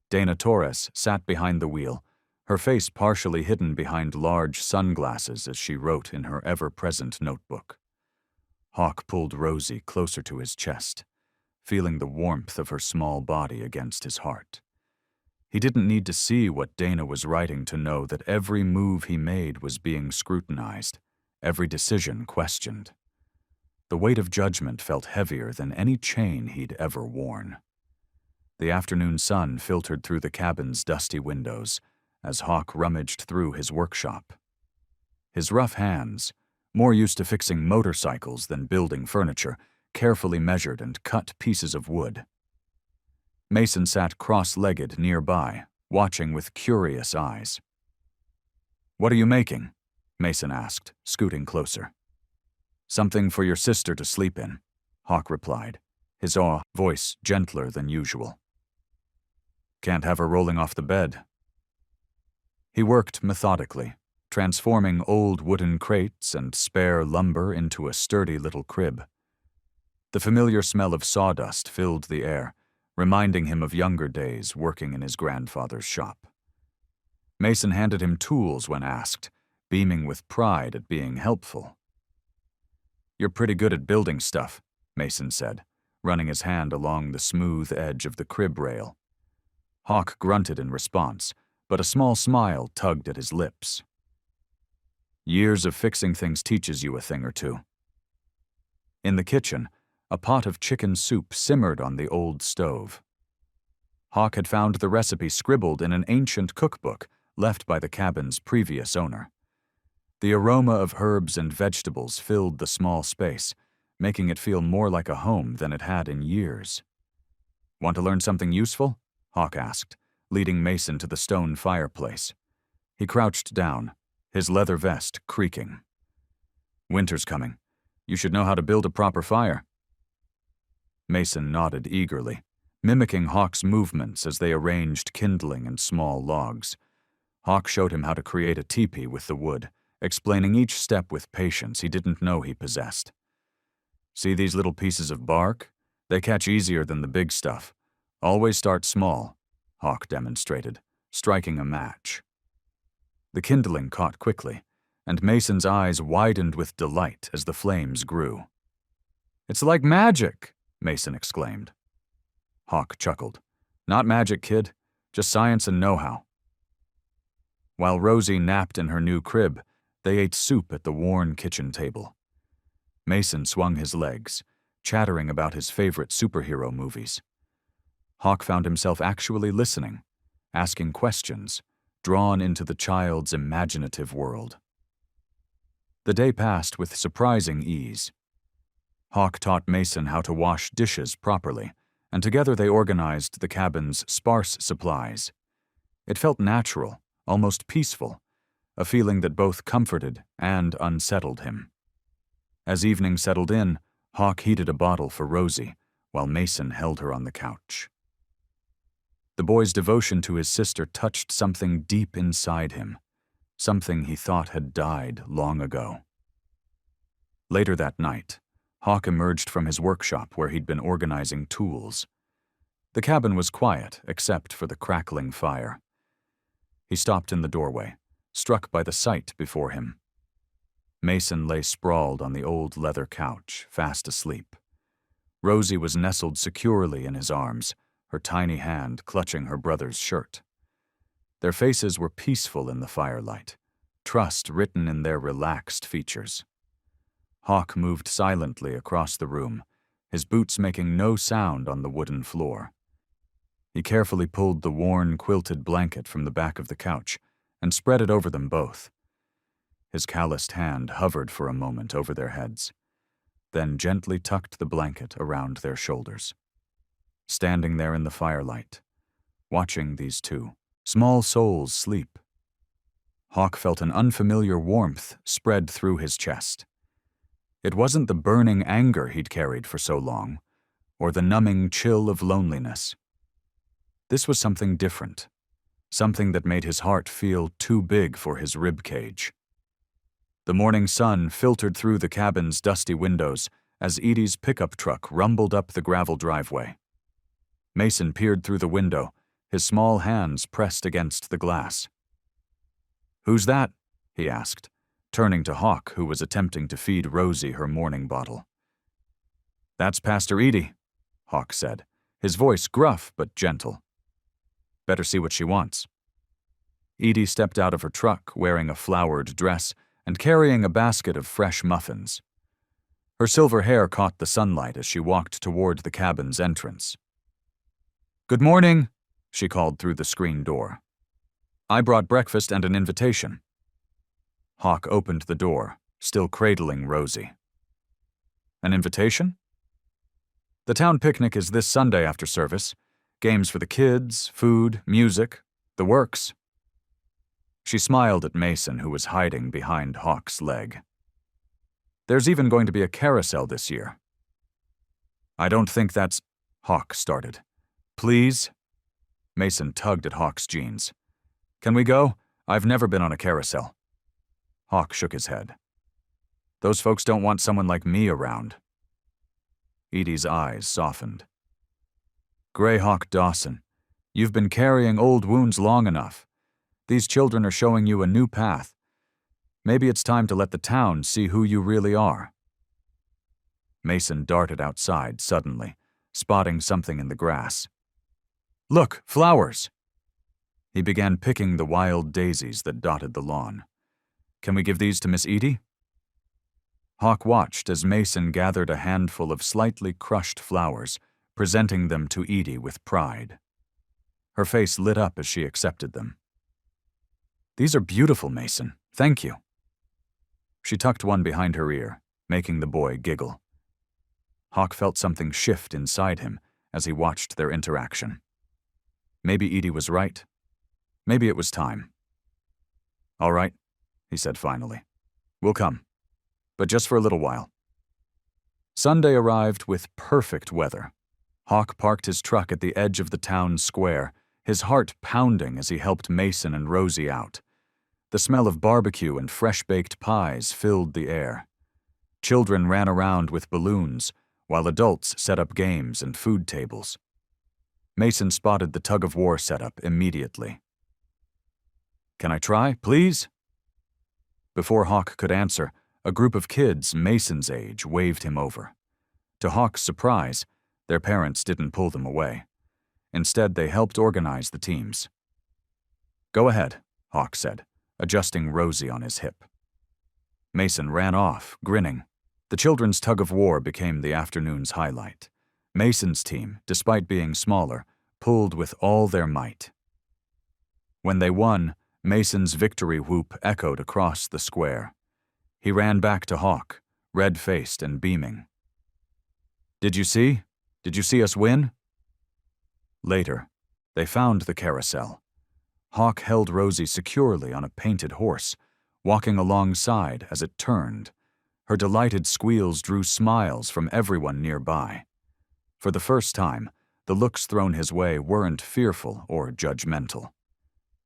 Dana Torres sat behind the wheel, her face partially hidden behind large sunglasses as she wrote in her ever-present notebook. Hawk pulled Rosie closer to his chest, feeling the warmth of her small body against his heart. He didn't need to see what Dana was writing to know that every move he made was being scrutinized, every decision questioned. The weight of judgment felt heavier than any chain he'd ever worn. The afternoon sun filtered through the cabin's dusty windows as Hawk rummaged through his workshop. His rough hands, more used to fixing motorcycles than building furniture, carefully measured and cut pieces of wood. Mason sat cross-legged nearby, watching with curious eyes. "What are you making?" Mason asked, scooting closer. "Something for your sister to sleep in," Hawk replied, his voice gentler than usual. "Can't have her rolling off the bed." He worked methodically, transforming old wooden crates and spare lumber into a sturdy little crib. The familiar smell of sawdust filled the air, reminding him of younger days working in his grandfather's shop. Mason handed him tools when asked, beaming with pride at being helpful. "You're pretty good at building stuff," Mason said, running his hand along the smooth edge of the crib rail. Hawk grunted in response, but a small smile tugged at his lips. "Years of fixing things teaches you a thing or two." In the kitchen, a pot of chicken soup simmered on the old stove. Hawk had found the recipe scribbled in an ancient cookbook left by the cabin's previous owner. The aroma of herbs and vegetables filled the small space, making it feel more like a home than it had in years. "Want to learn something useful?" Hawk asked, leading Mason to the stone fireplace. He crouched down, his leather vest creaking. "Winter's coming. You should know how to build a proper fire." Mason nodded eagerly, mimicking Hawk's movements as they arranged kindling and small logs. Hawk showed him how to create a teepee with the wood, explaining each step with patience he didn't know he possessed. "See these little pieces of bark? They catch easier than the big stuff. Always start small," Hawk demonstrated, striking a match. The kindling caught quickly, and Mason's eyes widened with delight as the flames grew. "It's like magic!" Mason exclaimed. Hawk chuckled. "Not magic, kid. Just science and know-how." While Rosie napped in her new crib, they ate soup at the worn kitchen table. Mason swung his legs, chattering about his favorite superhero movies. Hawk found himself actually listening, asking questions, drawn into the child's imaginative world. The day passed with surprising ease. Hawk taught Mason how to wash dishes properly, and together they organized the cabin's sparse supplies. It felt natural, almost peaceful, a feeling that both comforted and unsettled him. As evening settled in, Hawk heated a bottle for Rosie, while Mason held her on the couch. The boy's devotion to his sister touched something deep inside him, something he thought had died long ago. Later that night, Hawk emerged from his workshop where he'd been organizing tools. The cabin was quiet, except for the crackling fire. He stopped in the doorway, struck by the sight before him. Mason lay sprawled on the old leather couch, fast asleep. Rosie was nestled securely in his arms, her tiny hand clutching her brother's shirt. Their faces were peaceful in the firelight, trust written in their relaxed features. Hawk moved silently across the room, his boots making no sound on the wooden floor. He carefully pulled the worn, quilted blanket from the back of the couch and spread it over them both. His calloused hand hovered for a moment over their heads, then gently tucked the blanket around their shoulders. Standing there in the firelight, watching these two, small souls sleep, Hawk felt an unfamiliar warmth spread through his chest. It wasn't the burning anger he'd carried for so long, or the numbing chill of loneliness. This was something different, something that made his heart feel too big for his ribcage. The morning sun filtered through the cabin's dusty windows as Edie's pickup truck rumbled up the gravel driveway. Mason peered through the window, his small hands pressed against the glass. "Who's that?" he asked, turning to Hawk, who was attempting to feed Rosie her morning bottle. "That's Pastor Edie," Hawk said, his voice gruff but gentle. "Better see what she wants." Edie stepped out of her truck wearing a flowered dress and carrying a basket of fresh muffins. Her silver hair caught the sunlight as she walked toward the cabin's entrance. "Good morning," she called through the screen door. "I brought breakfast and an invitation." Hawk opened the door, still cradling Rosie. "An invitation?" "The town picnic is this Sunday after service. Games for the kids, food, music, the works." She smiled at Mason, who was hiding behind Hawk's leg. "There's even going to be a carousel this year." "I don't think that's—" Hawk started. "Please?" Mason tugged at Hawk's jeans. "Can we go? I've never been on a carousel." Hawk shook his head. "Those folks don't want someone like me around." Edie's eyes softened. "Greyhawk Dawson, you've been carrying old wounds long enough. These children are showing you a new path. Maybe it's time to let the town see who you really are." Mason darted outside suddenly, spotting something in the grass. "Look, flowers!" He began picking the wild daisies that dotted the lawn. "Can we give these to Miss Edie?" Hawk watched as Mason gathered a handful of slightly crushed flowers, presenting them to Edie with pride. Her face lit up as she accepted them. "These are beautiful, Mason. Thank you." She tucked one behind her ear, making the boy giggle. Hawk felt something shift inside him as he watched their interaction. Maybe Edie was right. Maybe it was time. "All right," he said finally. "We'll come. But just for a little while." Sunday arrived with perfect weather. Hawk parked his truck at the edge of the town square, his heart pounding as he helped Mason and Rosie out. The smell of barbecue and fresh-baked pies filled the air. Children ran around with balloons, while adults set up games and food tables. Mason spotted the tug-of-war setup immediately. "Can I try, please?" Before Hawk could answer, a group of kids Mason's age waved him over. To Hawk's surprise, their parents didn't pull them away. Instead, they helped organize the teams. "Go ahead," Hawk said, adjusting Rosie on his hip. Mason ran off, grinning. The children's tug-of-war became the afternoon's highlight. Mason's team, despite being smaller, pulled with all their might. When they won, Mason's victory whoop echoed across the square. He ran back to Hawk, red-faced and beaming. Did you see? Did you see us win?" Later, they found the carousel. Hawk held Rosie securely on a painted horse, walking alongside as it turned. Her delighted squeals drew smiles from everyone nearby. For the first time, the looks thrown his way weren't fearful or judgmental.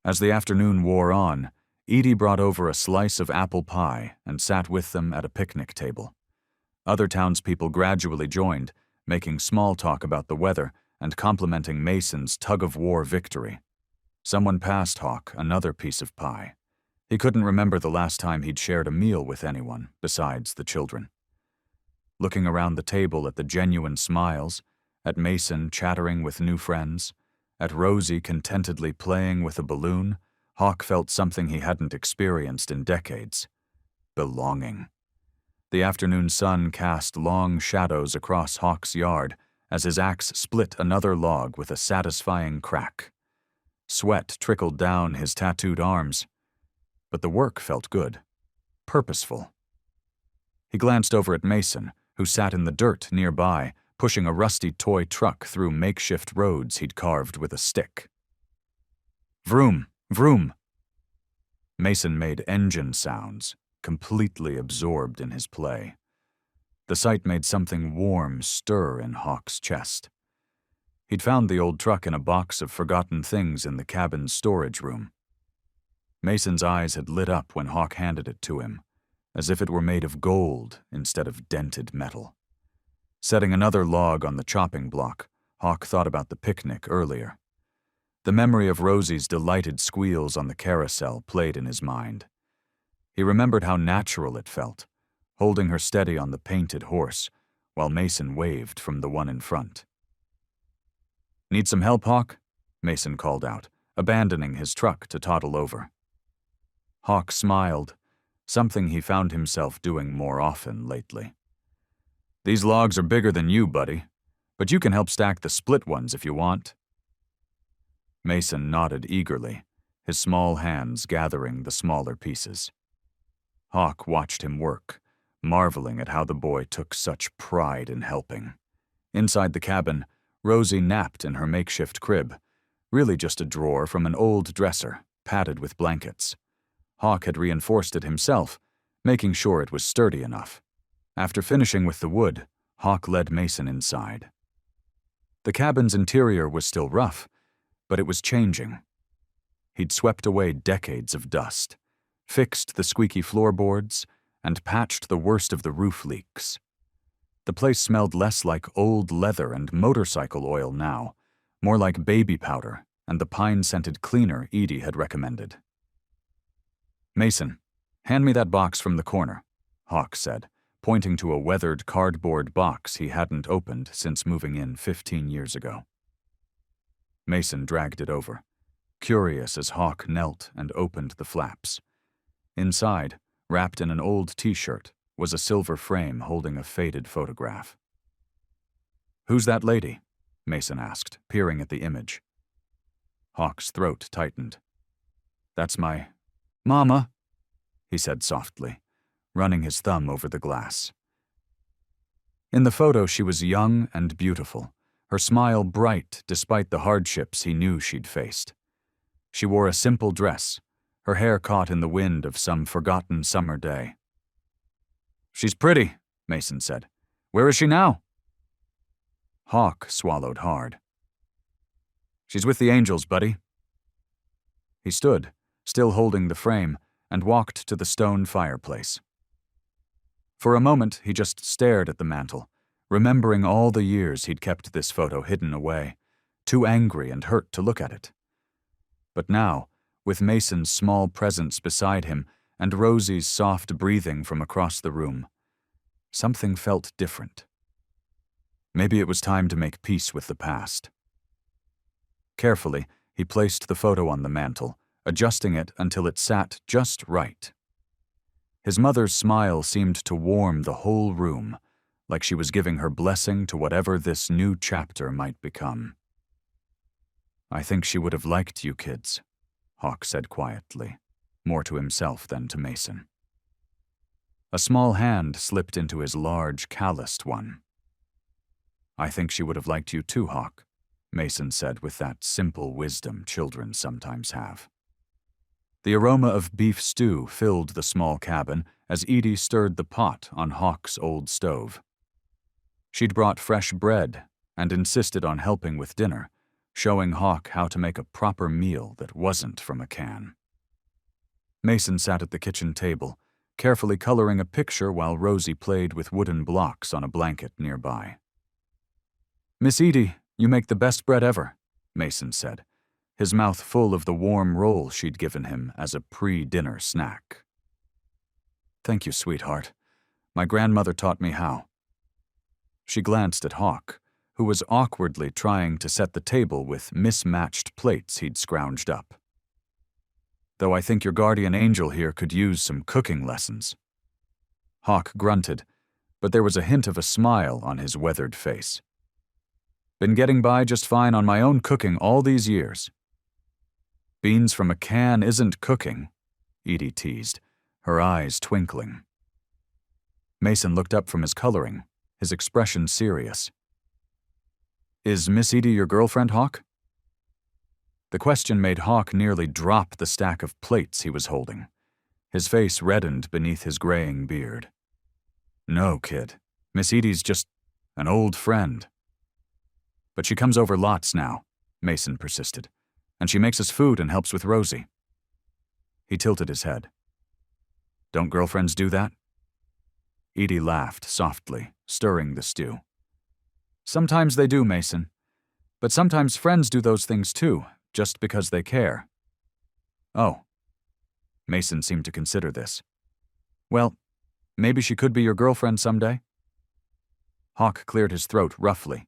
As the afternoon wore on, Edie brought over a slice of apple pie and sat with them at a picnic table. Other townspeople gradually joined, making small talk about the weather and complimenting Mason's tug-of-war victory. Someone passed Hawk another piece of pie. He couldn't remember the last time he'd shared a meal with anyone besides the children. Looking around the table at the genuine smiles, at Mason chattering with new friends, at Rosie contentedly playing with a balloon, Hawk felt something he hadn't experienced in decades: belonging. The afternoon sun cast long shadows across Hawk's yard as his axe split another log with a satisfying crack. Sweat trickled down his tattooed arms, but the work felt good, purposeful. He glanced over at Mason, who sat in the dirt nearby, pushing a rusty toy truck through makeshift roads he'd carved with a stick. Vroom, vroom. Mason made engine sounds, completely absorbed in his play. The sight made something warm stir in Hawk's chest. He'd found the old truck in a box of forgotten things in the cabin's storage room. Mason's eyes had lit up when Hawk handed it to him, as if it were made of gold instead of dented metal. Setting another log on the chopping block, Hawk thought about the picnic earlier. The memory of Rosie's delighted squeals on the carousel played in his mind. He remembered how natural it felt, holding her steady on the painted horse, while Mason waved from the one in front. "Need some help, Hawk?" Mason called out, abandoning his truck to toddle over. Hawk smiled, something he found himself doing more often lately. "These logs are bigger than you, buddy, but you can help stack the split ones if you want." Mason nodded eagerly, his small hands gathering the smaller pieces. Hawk watched him work, marveling at how the boy took such pride in helping. Inside the cabin, Rosie napped in her makeshift crib, really just a drawer from an old dresser, padded with blankets. Hawk had reinforced it himself, making sure it was sturdy enough. After finishing with the wood, Hawk led Mason inside. The cabin's interior was still rough, but it was changing. He'd swept away decades of dust, fixed the squeaky floorboards, and patched the worst of the roof leaks. The place smelled less like old leather and motorcycle oil now, more like baby powder and the pine-scented cleaner Edie had recommended. "Mason, hand me that box from the corner," Hawk said, pointing to a weathered cardboard box he hadn't opened since moving in 15 years ago. Mason dragged it over, curious as Hawk knelt and opened the flaps. Inside, wrapped in an old t-shirt, was a silver frame holding a faded photograph. "Who's that lady?" Mason asked, peering at the image. Hawk's throat tightened. "That's my Mama," he said softly, running his thumb over the glass. In the photo, she was young and beautiful, her smile bright despite the hardships he knew she'd faced. She wore a simple dress, her hair caught in the wind of some forgotten summer day. "She's pretty," Mason said. "Where is she now?" Hawk swallowed hard. "She's with the angels, buddy." He stood, still holding the frame, and walked to the stone fireplace. For a moment, he just stared at the mantel, remembering all the years he'd kept this photo hidden away, too angry and hurt to look at it. But now, with Mason's small presence beside him and Rosie's soft breathing from across the room, something felt different. Maybe it was time to make peace with the past. Carefully, he placed the photo on the mantel, adjusting it until it sat just right. His mother's smile seemed to warm the whole room, like she was giving her blessing to whatever this new chapter might become. I think she would have liked you kids, Hawk said quietly, more to himself than to Mason. A small hand slipped into his large, calloused one. I think she would have liked you too, Hawk, Mason said with that simple wisdom children sometimes have. The aroma of beef stew filled the small cabin as Edie stirred the pot on Hawk's old stove. She'd brought fresh bread and insisted on helping with dinner, showing Hawk how to make a proper meal that wasn't from a can. Mason sat at the kitchen table, carefully coloring a picture while Rosie played with wooden blocks on a blanket nearby. Miss Edie, you make the best bread ever, Mason said, his mouth full of the warm roll she'd given him as a pre-dinner snack. Thank you, sweetheart. My grandmother taught me how. She glanced at Hawk, who was awkwardly trying to set the table with mismatched plates he'd scrounged up. Though I think your guardian angel here could use some cooking lessons. Hawk grunted, but there was a hint of a smile on his weathered face. Been getting by just fine on my own cooking all these years. Beans from a can isn't cooking, Edie teased, her eyes twinkling. Mason looked up from his coloring, his expression serious. Is Miss Edie your girlfriend, Hawk? The question made Hawk nearly drop the stack of plates he was holding. His face reddened beneath his graying beard. No, kid. Miss Edie's just an old friend. But she comes over lots now, Mason persisted, and she makes us food and helps with Rosie. He tilted his head. Don't girlfriends do that? Edie laughed softly, stirring the stew. Sometimes they do, Mason. But sometimes friends do those things too, just because they care. Oh. Mason seemed to consider this. Well, maybe she could be your girlfriend someday? Hawk cleared his throat roughly,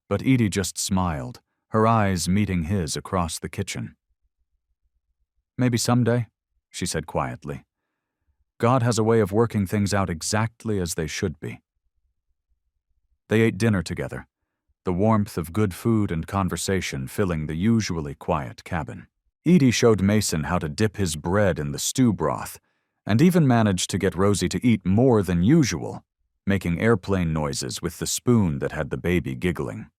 but Edie just smiled, her eyes meeting his across the kitchen. Maybe someday, she said quietly. God has a way of working things out exactly as they should be. They ate dinner together, the warmth of good food and conversation filling the usually quiet cabin. Edie showed Mason how to dip his bread in the stew broth, and even managed to get Rosie to eat more than usual, making airplane noises with the spoon that had the baby giggling.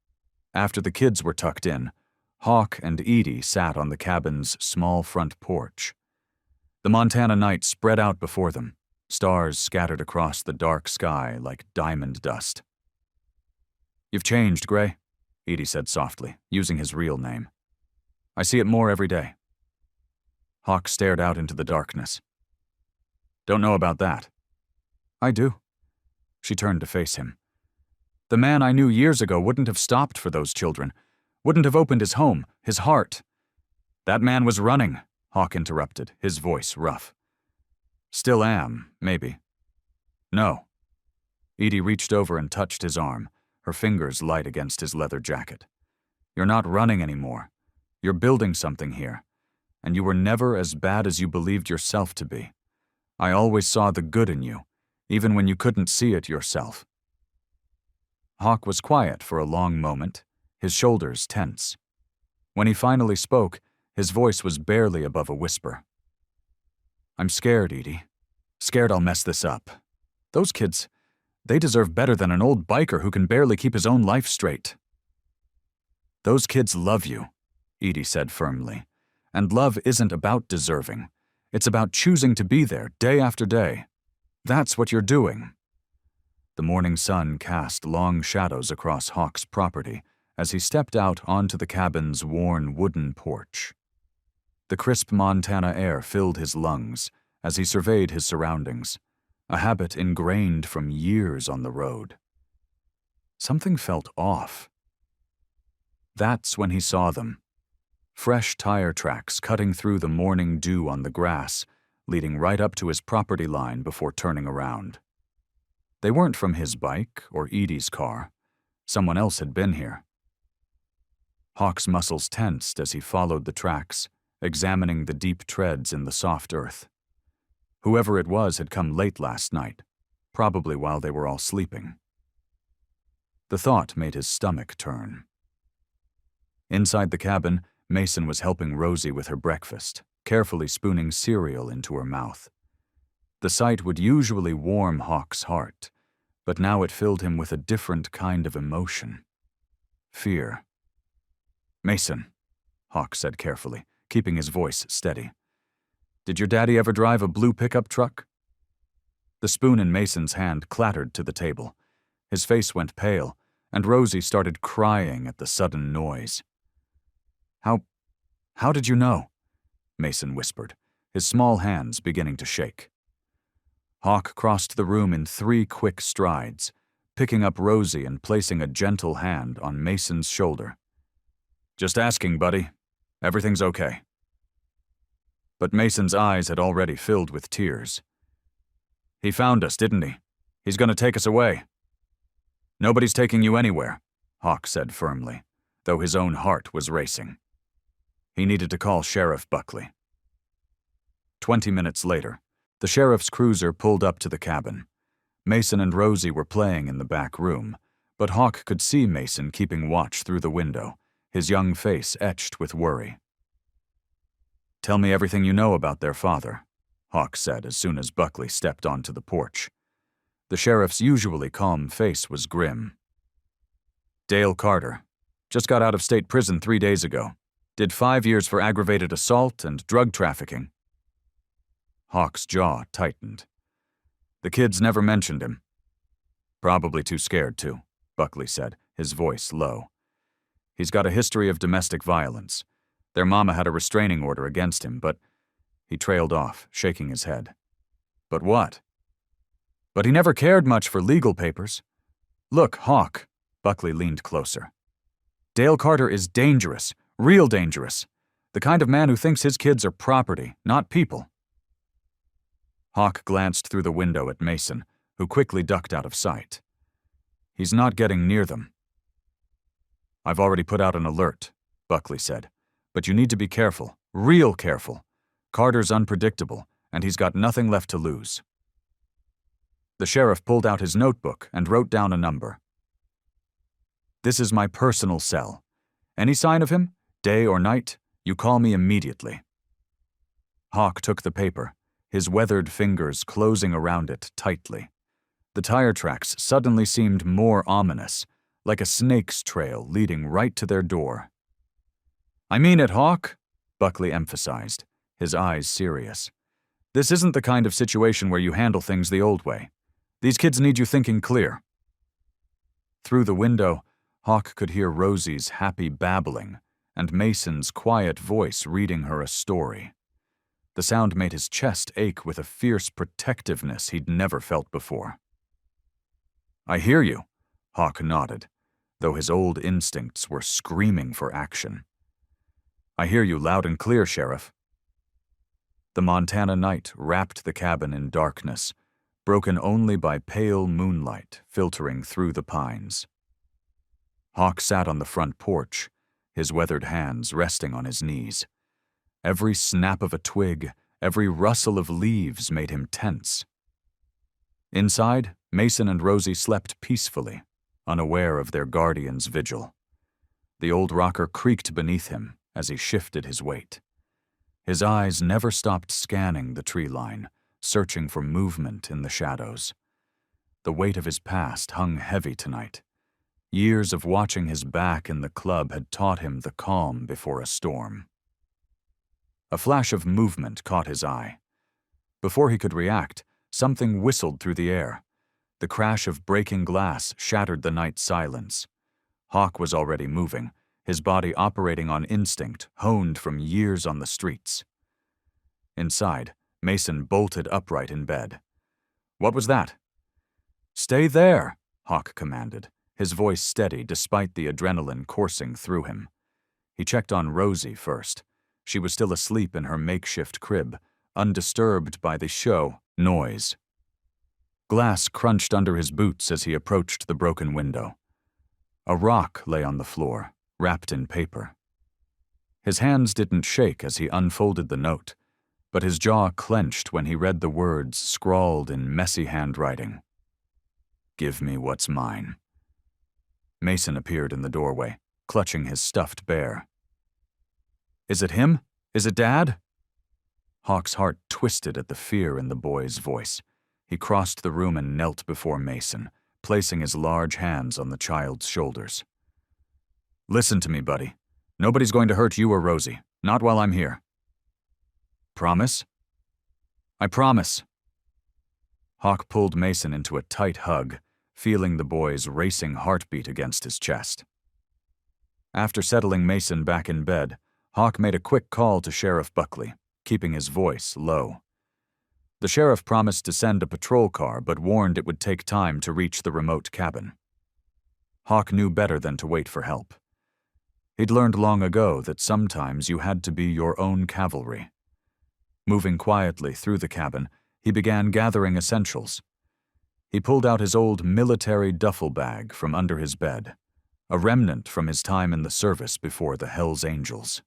After the kids were tucked in, Hawk and Edie sat on the cabin's small front porch. The Montana night spread out before them, stars scattered across the dark sky like diamond dust. You've changed, Gray, Edie said softly, using his real name. I see it more every day. Hawk stared out into the darkness. Don't know about that. I do. She turned to face him. The man I knew years ago wouldn't have stopped for those children, wouldn't have opened his home, his heart. That man was running, Hawk interrupted, his voice rough. Still am, maybe. No. Edie reached over and touched his arm, her fingers light against his leather jacket. You're not running anymore. You're building something here, and you were never as bad as you believed yourself to be. I always saw the good in you, even when you couldn't see it yourself. Hawk was quiet for a long moment, his shoulders tense. When he finally spoke, his voice was barely above a whisper. I'm scared, Edie. Scared I'll mess this up. Those kids, they deserve better than an old biker who can barely keep his own life straight. Those kids love you, Edie said firmly. And love isn't about deserving. It's about choosing to be there day after day. That's what you're doing. The morning sun cast long shadows across Hawk's property as he stepped out onto the cabin's worn wooden porch. The crisp Montana air filled his lungs as he surveyed his surroundings, a habit ingrained from years on the road. Something felt off. That's when he saw them. Fresh tire tracks cutting through the morning dew on the grass, leading right up to his property line before turning around. They weren't from his bike or Edie's car. Someone else had been here. Hawk's muscles tensed as he followed the tracks, examining the deep treads in the soft earth. Whoever it was had come late last night, probably while they were all sleeping. The thought made his stomach turn. Inside the cabin, Mason was helping Rosie with her breakfast, carefully spooning cereal into her mouth. The sight would usually warm Hawk's heart, but now it filled him with a different kind of emotion. Fear. "Mason," Hawk said carefully, keeping his voice steady. "Did your daddy ever drive a blue pickup truck?" The spoon in Mason's hand clattered to the table. His face went pale, and Rosie started crying at the sudden noise. How did you know?" Mason whispered, his small hands beginning to shake. Hawk crossed the room in 3 quick strides, picking up Rosie and placing a gentle hand on Mason's shoulder. "Just asking, buddy. Everything's okay." But Mason's eyes had already filled with tears. "He found us, didn't he? He's going to take us away." "Nobody's taking you anywhere," Hawk said firmly, though his own heart was racing. He needed to call Sheriff Buckley. 20 minutes later, the sheriff's cruiser pulled up to the cabin. Mason and Rosie were playing in the back room, but Hawk could see Mason keeping watch through the window, his young face etched with worry. "Tell me everything you know about their father," Hawk said as soon as Buckley stepped onto the porch. The sheriff's usually calm face was grim. "Dale Carter. Just got out of state prison 3 days ago. Did 5 years for aggravated assault and drug trafficking." Hawk's jaw tightened. "The kids never mentioned him." "Probably too scared to," Buckley said, his voice low. "He's got a history of domestic violence. Their mama had a restraining order against him, but—" He trailed off, shaking his head. "But what?" "But he never cared much for legal papers. Look, Hawk," Buckley leaned closer. "Dale Carter is dangerous, real dangerous. The kind of man who thinks his kids are property, not people." Hawk glanced through the window at Mason, who quickly ducked out of sight. "He's not getting near them." "I've already put out an alert," Buckley said. "But you need to be careful, real careful. Carter's unpredictable, and he's got nothing left to lose." The sheriff pulled out his notebook and wrote down a number. "This is my personal cell. Any sign of him, day or night, you call me immediately." Hawk took the paper, his weathered fingers closing around it tightly. The tire tracks suddenly seemed more ominous, like a snake's trail leading right to their door. "I mean it, Hawk," Buckley emphasized, his eyes serious. "This isn't the kind of situation where you handle things the old way. These kids need you thinking clear." Through the window, Hawk could hear Rosie's happy babbling and Mason's quiet voice reading her a story. The sound made his chest ache with a fierce protectiveness he'd never felt before. "I hear you," Hawk nodded, though his old instincts were screaming for action. "I hear you loud and clear, Sheriff." The Montana night wrapped the cabin in darkness, broken only by pale moonlight filtering through the pines. Hawk sat on the front porch, his weathered hands resting on his knees. Every snap of a twig, every rustle of leaves made him tense. Inside, Mason and Rosie slept peacefully, unaware of their guardian's vigil. The old rocker creaked beneath him as he shifted his weight. His eyes never stopped scanning the tree line, searching for movement in the shadows. The weight of his past hung heavy tonight. Years of watching his back in the club had taught him the calm before a storm. A flash of movement caught his eye. Before he could react, something whistled through the air. The crash of breaking glass shattered the night silence. Hawk was already moving, his body operating on instinct honed from years on the streets. Inside, Mason bolted upright in bed. "What was that?" "Stay there," Hawk commanded, his voice steady despite the adrenaline coursing through him. He checked on Rosie first. She was still asleep in her makeshift crib, undisturbed by the noise. Glass crunched under his boots as he approached the broken window. A rock lay on the floor, wrapped in paper. His hands didn't shake as he unfolded the note, but his jaw clenched when he read the words scrawled in messy handwriting. "Give me what's mine." Mason appeared in the doorway, clutching his stuffed bear. Is it him? Is it Dad? Hawk's heart twisted at the fear in the boy's voice. He crossed the room and knelt before Mason, placing his large hands on the child's shoulders. Listen to me, buddy. Nobody's going to hurt you or Rosie, not while I'm here. Promise? I promise. Hawk pulled Mason into a tight hug, feeling the boy's racing heartbeat against his chest. After settling Mason back in bed, Hawk made a quick call to Sheriff Buckley, keeping his voice low. The sheriff promised to send a patrol car, but warned it would take time to reach the remote cabin. Hawk knew better than to wait for help. He'd learned long ago that sometimes you had to be your own cavalry. Moving quietly through the cabin, he began gathering essentials. He pulled out his old military duffel bag from under his bed, a remnant from his time in the service before the Hells Angels.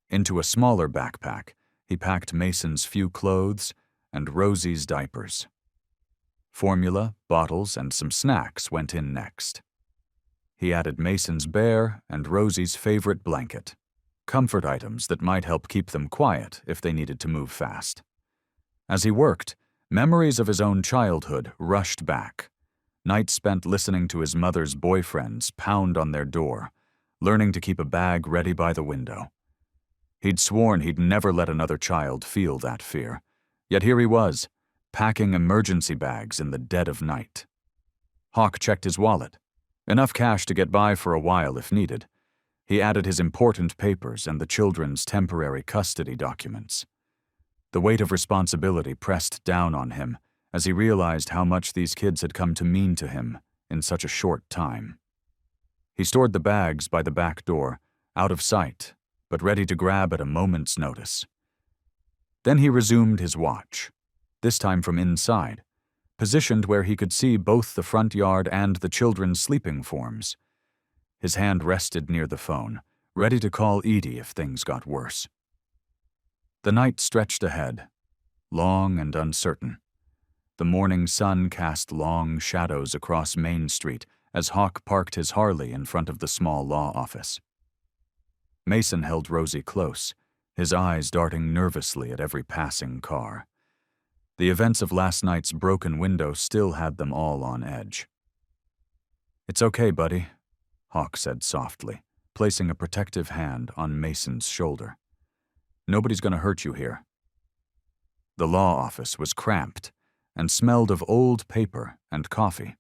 Into a smaller backpack, he packed Mason's few clothes and Rosie's diapers. Formula, bottles, and some snacks went in next. He added Mason's bear and Rosie's favorite blanket, comfort items that might help keep them quiet if they needed to move fast. As he worked, memories of his own childhood rushed back. Nights spent listening to his mother's boyfriends pound on their door, learning to keep a bag ready by the window. He'd sworn he'd never let another child feel that fear, yet here he was, packing emergency bags in the dead of night. Hawk checked his wallet. Enough cash to get by for a while if needed. He added his important papers and the children's temporary custody documents. The weight of responsibility pressed down on him as he realized how much these kids had come to mean to him in such a short time. He stored the bags by the back door, out of sight, but ready to grab at a moment's notice. Then he resumed his watch, this time from inside, positioned where he could see both the front yard and the children's sleeping forms. His hand rested near the phone, ready to call Edie if things got worse. The night stretched ahead, long and uncertain. The morning sun cast long shadows across Main Street as Hawk parked his Harley in front of the small law office. Mason held Rosie close, his eyes darting nervously at every passing car. The events of last night's broken window still had them all on edge. "It's okay, buddy," Hawk said softly, placing a protective hand on Mason's shoulder. "Nobody's going to hurt you here." The law office was cramped and smelled of old paper and coffee.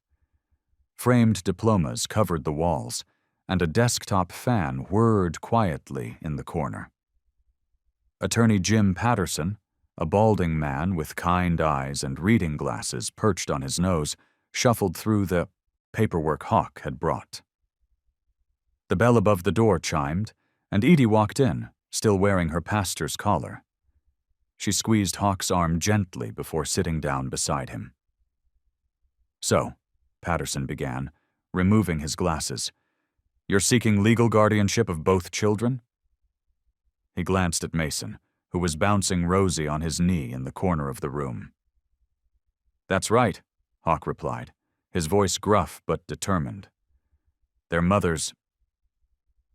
Framed diplomas covered the walls, and a desktop fan whirred quietly in the corner. Attorney Jim Patterson, a balding man with kind eyes and reading glasses perched on his nose, shuffled through the paperwork Hawk had brought. The bell above the door chimed, and Edie walked in, still wearing her pastor's collar. She squeezed Hawk's arm gently before sitting down beside him. "So," Patterson began, removing his glasses, "you're seeking legal guardianship of both children?" He glanced at Mason, who was bouncing Rosie on his knee in the corner of the room. "That's right," Hawk replied, his voice gruff but determined. "Their mother's—"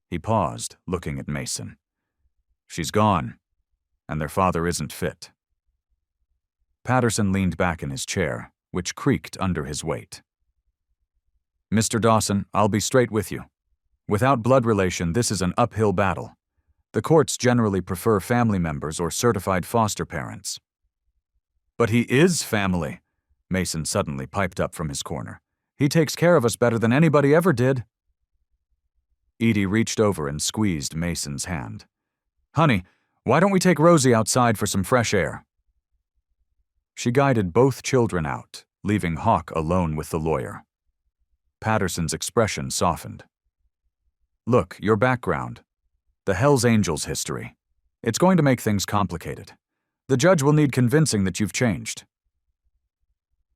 He paused, looking at Mason. "She's gone, and their father isn't fit." Patterson leaned back in his chair, which creaked under his weight. "Mr. Dawson, I'll be straight with you. Without blood relation, this is an uphill battle. The courts generally prefer family members or certified foster parents." "But he is family," Mason suddenly piped up from his corner. "He takes care of us better than anybody ever did." Edie reached over and squeezed Mason's hand. "Honey, why don't we take Rosie outside for some fresh air?" She guided both children out, leaving Hawk alone with the lawyer. Patterson's expression softened. "Look, your background. The Hells Angels history. It's going to make things complicated. The judge will need convincing that you've changed."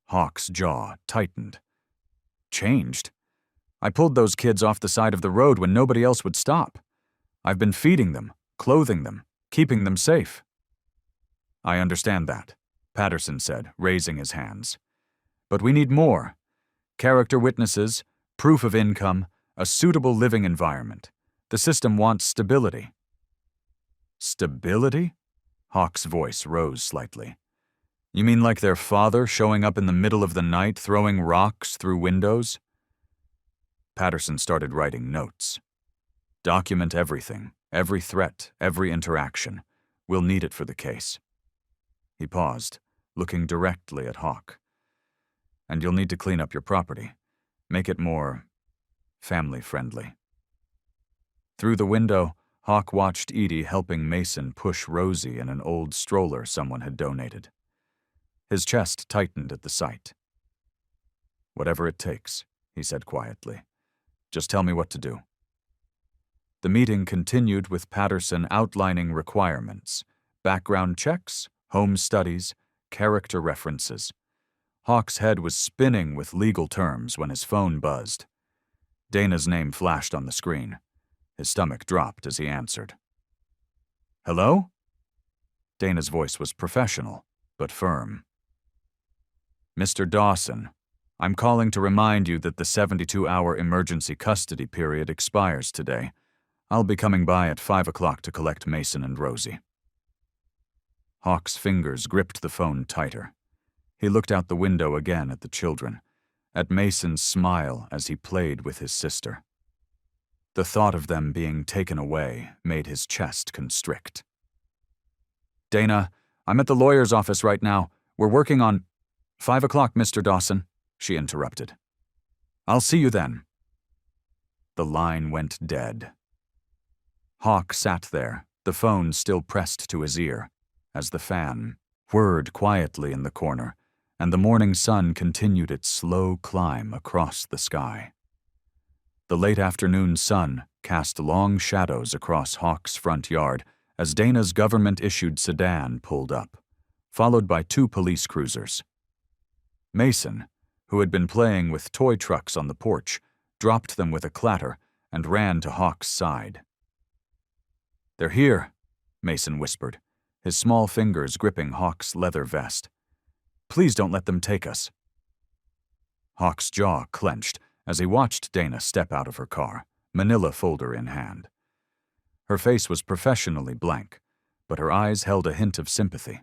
Hawk's jaw tightened. "Changed? I pulled those kids off the side of the road when nobody else would stop. I've been feeding them, clothing them, keeping them safe." "I understand that," Patterson said, raising his hands. "But we need more. Character witnesses, proof of income, a suitable living environment. The system wants stability." Stability? Hawk's voice rose slightly. You mean like their father showing up in the middle of the night throwing rocks through windows? Patterson started writing notes. Document everything, every threat, every interaction. We'll need it for the case. He paused, looking directly at Hawk. And you'll need to clean up your property. Make it more family-friendly. Through the window, Hawk watched Edie helping Mason push Rosie in an old stroller someone had donated. His chest tightened at the sight. Whatever it takes, he said quietly. Just tell me what to do. The meeting continued with Patterson outlining requirements, background checks, home studies, character references. Hawk's head was spinning with legal terms when his phone buzzed. Dana's name flashed on the screen. His stomach dropped as he answered. Hello? Dana's voice was professional, but firm. Mr. Dawson, I'm calling to remind you that the 72-hour emergency custody period expires today. I'll be coming by at 5 o'clock to collect Mason and Rosie. Hawk's fingers gripped the phone tighter. He looked out the window again at the children, at Mason's smile as he played with his sister. The thought of them being taken away made his chest constrict. Dana, I'm at the lawyer's office right now. We're working on 5 o'clock, Mr. Dawson, she interrupted. I'll see you then. The line went dead. Hawk sat there, the phone still pressed to his ear, as the fan whirred quietly in the corner, and the morning sun continued its slow climb across the sky. The late afternoon sun cast long shadows across Hawk's front yard as Dana's government-issued sedan pulled up, followed by 2 police cruisers. Mason, who had been playing with toy trucks on the porch, dropped them with a clatter and ran to Hawk's side. They're here, Mason whispered, his small fingers gripping Hawk's leather vest. Please don't let them take us. Hawk's jaw clenched as he watched Dana step out of her car, manila folder in hand. Her face was professionally blank, but her eyes held a hint of sympathy.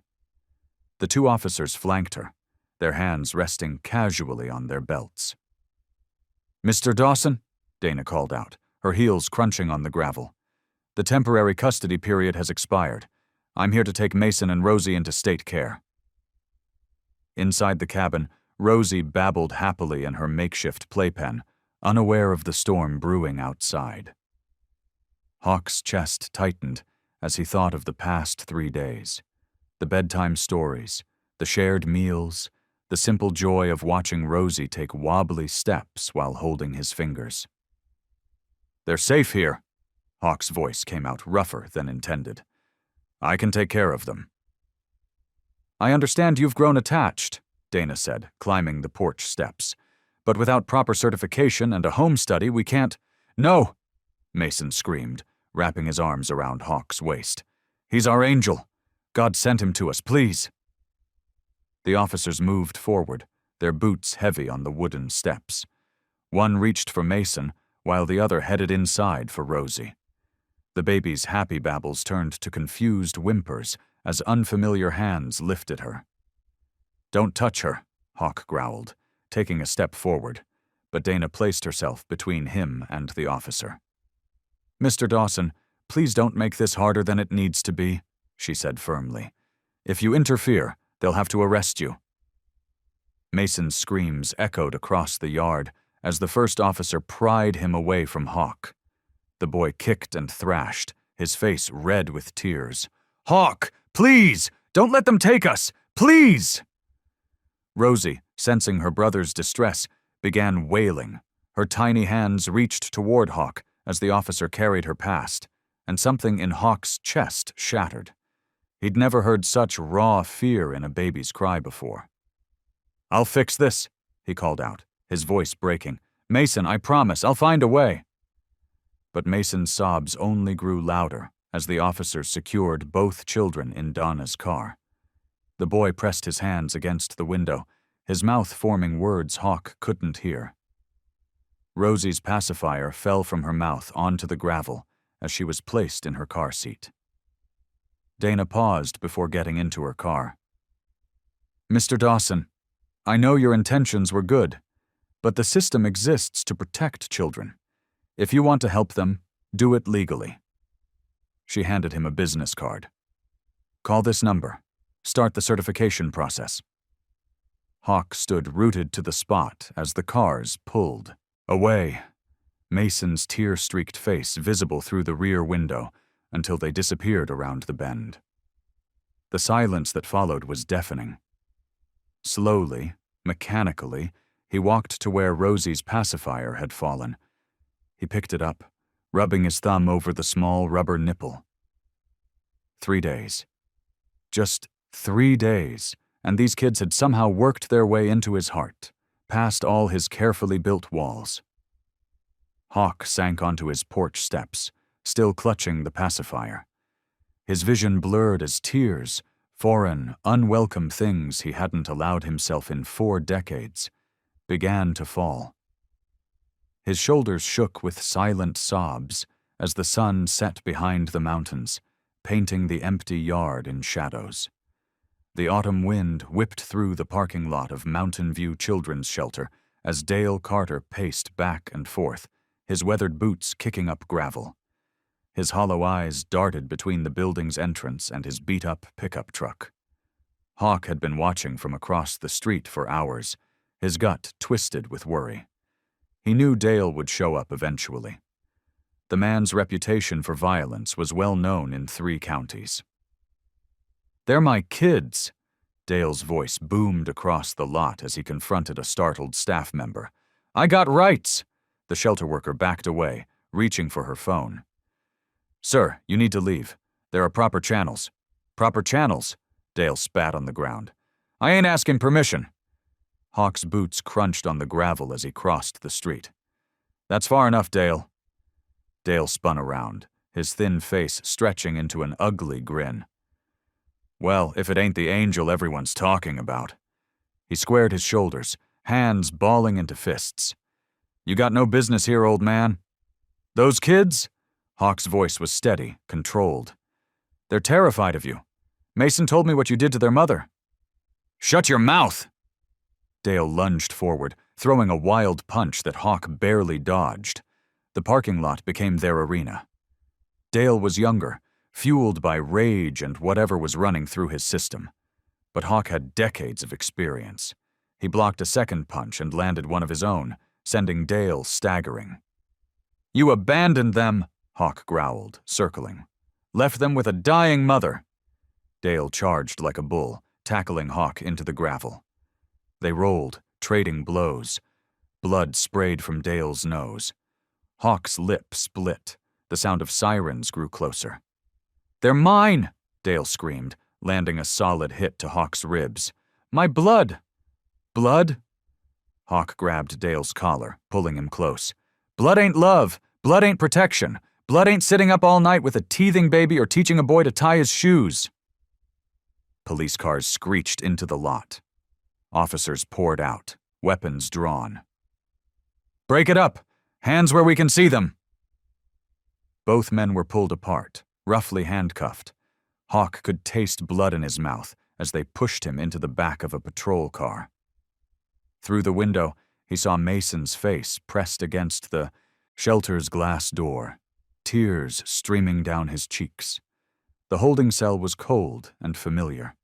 The 2 officers flanked her, their hands resting casually on their belts. Mr. Dawson, Dana called out, her heels crunching on the gravel. The temporary custody period has expired. I'm here to take Mason and Rosie into state care. Inside the cabin, Rosie babbled happily in her makeshift playpen, unaware of the storm brewing outside. Hawk's chest tightened as he thought of the past 3 days. The bedtime stories, the shared meals, the simple joy of watching Rosie take wobbly steps while holding his fingers. They're safe here, Hawk's voice came out rougher than intended. I can take care of them. I understand you've grown attached, Dana said, climbing the porch steps. But without proper certification and a home study, we can't— No! Mason screamed, wrapping his arms around Hawk's waist. He's our angel. God sent him to us, please. The officers moved forward, their boots heavy on the wooden steps. One reached for Mason, while the other headed inside for Rosie. The baby's happy babbles turned to confused whimpers as unfamiliar hands lifted her. Don't touch her, Hawk growled, taking a step forward, but Dana placed herself between him and the officer. Mr. Dawson, please don't make this harder than it needs to be, she said firmly. If you interfere, they'll have to arrest you. Mason's screams echoed across the yard as the first officer pried him away from Hawk. The boy kicked and thrashed, his face red with tears. Hawk, please! Don't let them take us! Please! Rosie, sensing her brother's distress, began wailing. Her tiny hands reached toward Hawk as the officer carried her past, and something in Hawk's chest shattered. He'd never heard such raw fear in a baby's cry before. I'll fix this, he called out, his voice breaking. Mason, I promise, I'll find a way. But Mason's sobs only grew louder as the officers secured both children in Donna's car. The boy pressed his hands against the window, his mouth forming words Hawk couldn't hear. Rosie's pacifier fell from her mouth onto the gravel as she was placed in her car seat. Dana paused before getting into her car. Mr. Dawson, I know your intentions were good, but the system exists to protect children. If you want to help them, do it legally. She handed him a business card. Call this number. Start the certification process. Hawk stood rooted to the spot as the cars pulled away, Mason's tear-streaked face visible through the rear window until they disappeared around the bend. The silence that followed was deafening. Slowly, mechanically, he walked to where Rosie's pacifier had fallen. He picked it up, rubbing his thumb over the small rubber nipple. 3 days. Just 3 days, and these kids had somehow worked their way into his heart, past all his carefully built walls. Hawk sank onto his porch steps, still clutching the pacifier. His vision blurred as tears, foreign, unwelcome things he hadn't allowed himself in 4 decades, began to fall. His shoulders shook with silent sobs as the sun set behind the mountains, painting the empty yard in shadows. The autumn wind whipped through the parking lot of Mountain View Children's Shelter as Dale Carter paced back and forth, his weathered boots kicking up gravel. His hollow eyes darted between the building's entrance and his beat-up pickup truck. Hawk had been watching from across the street for hours, his gut twisted with worry. He knew Dale would show up eventually. The man's reputation for violence was well known in 3 counties. "They're my kids," Dale's voice boomed across the lot as he confronted a startled staff member. "I got rights." The shelter worker backed away, reaching for her phone. "Sir, you need to leave. There are proper channels." "Proper channels?" Dale spat on the ground. "I ain't asking permission." Hawk's boots crunched on the gravel as he crossed the street. "That's far enough, Dale." Dale spun around, his thin face stretching into an ugly grin. "Well, if it ain't the angel everyone's talking about." He squared his shoulders, hands balling into fists. "You got no business here, old man." "Those kids?" Hawk's voice was steady, controlled. "They're terrified of you. Mason told me what you did to their mother." "Shut your mouth!" Dale lunged forward, throwing a wild punch that Hawk barely dodged. The parking lot became their arena. Dale was younger, fueled by rage and whatever was running through his system. But Hawk had decades of experience. He blocked a second punch and landed one of his own, sending Dale staggering. "You abandoned them," Hawk growled, circling. "Left them with a dying mother." Dale charged like a bull, tackling Hawk into the gravel. They rolled, trading blows. Blood sprayed from Dale's nose. Hawk's lip split. The sound of sirens grew closer. "They're mine!" Dale screamed, landing a solid hit to Hawk's ribs. "My blood!" "Blood?" Hawk grabbed Dale's collar, pulling him close. "Blood ain't love. Blood ain't protection. Blood ain't sitting up all night with a teething baby or teaching a boy to tie his shoes." Police cars screeched into the lot. Officers poured out, weapons drawn. "Break it up! Hands where we can see them!" Both men were pulled apart, roughly handcuffed. Hawk could taste blood in his mouth as they pushed him into the back of a patrol car. Through the window, he saw Mason's face pressed against the shelter's glass door, tears streaming down his cheeks. The holding cell was cold and familiar.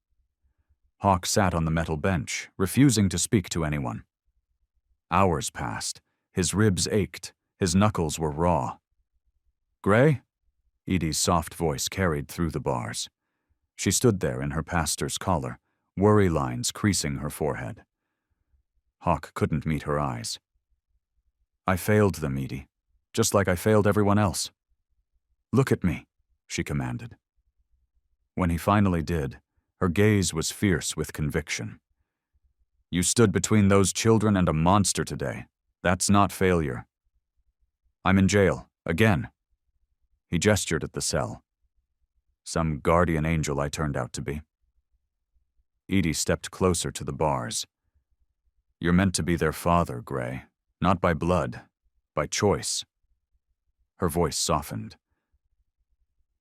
Hawk sat on the metal bench, refusing to speak to anyone. Hours passed. His ribs ached. His knuckles were raw. "Gray?" Edie's soft voice carried through the bars. She stood there in her pastor's collar, worry lines creasing her forehead. Hawk couldn't meet her eyes. "I failed them, Edie, just like I failed everyone else." "Look at me," she commanded. When he finally did, her gaze was fierce with conviction. "You stood between those children and a monster today. That's not failure." "I'm in jail, again." He gestured at the cell. "Some guardian angel I turned out to be." Edie stepped closer to the bars. "You're meant to be their father, Gray. Not by blood, by choice." Her voice softened.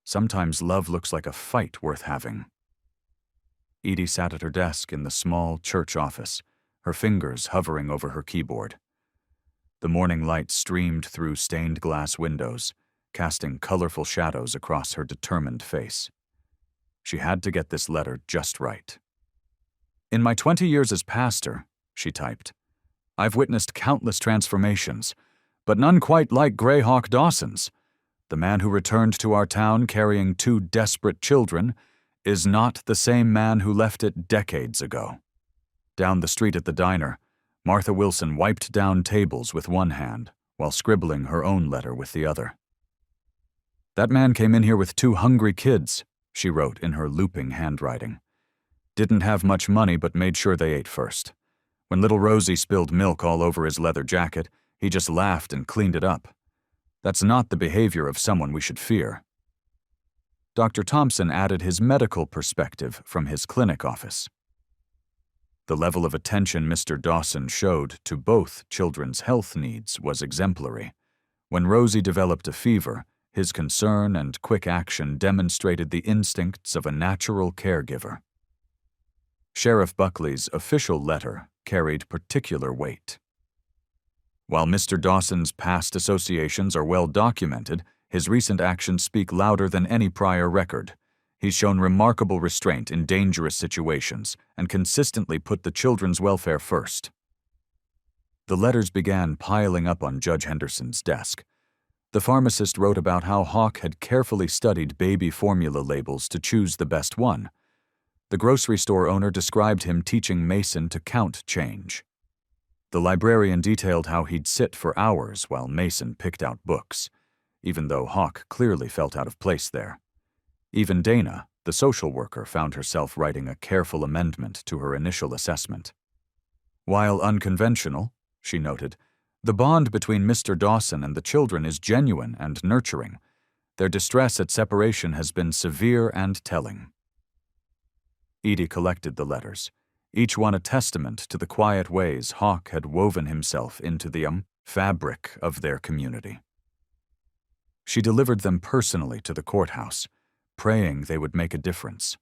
Sometimes love looks like a fight worth having. Edie sat at her desk in the small church office, her fingers hovering over her keyboard. The morning light streamed through stained glass windows, casting colorful shadows across her determined face. She had to get this letter just right. "In my 20 years as pastor," she typed, "I've witnessed countless transformations, but none quite like Greyhawk Dawson's. The man who returned to our town carrying 2 desperate children is not the same man who left it decades ago." Down the street at the diner, Martha Wilson wiped down tables with one hand while scribbling her own letter with the other. "That man came in here with 2 hungry kids," she wrote in her looping handwriting. "Didn't have much money but made sure they ate first. When little Rosie spilled milk all over his leather jacket, he just laughed and cleaned it up. That's not the behavior of someone we should fear." Dr. Thompson added his medical perspective from his clinic office. "The level of attention Mr. Dawson showed to both children's health needs was exemplary. When Rosie developed a fever, his concern and quick action demonstrated the instincts of a natural caregiver." Sheriff Buckley's official letter carried particular weight. "While Mr. Dawson's past associations are well documented, his recent actions speak louder than any prior record. He's shown remarkable restraint in dangerous situations and consistently put the children's welfare first." The letters began piling up on Judge Henderson's desk. The pharmacist wrote about how Hawk had carefully studied baby formula labels to choose the best one. The grocery store owner described him teaching Mason to count change. The librarian detailed how he'd sit for hours while Mason picked out books, even though Hawk clearly felt out of place there. Even Dana, the social worker, found herself writing a careful amendment to her initial assessment. "While unconventional," she noted, "the bond between Mr. Dawson and the children is genuine and nurturing. Their distress at separation has been severe and telling." Edie collected the letters, each one a testament to the quiet ways Hawk had woven himself into the fabric of their community. She delivered them personally to the courthouse, praying they would make a difference.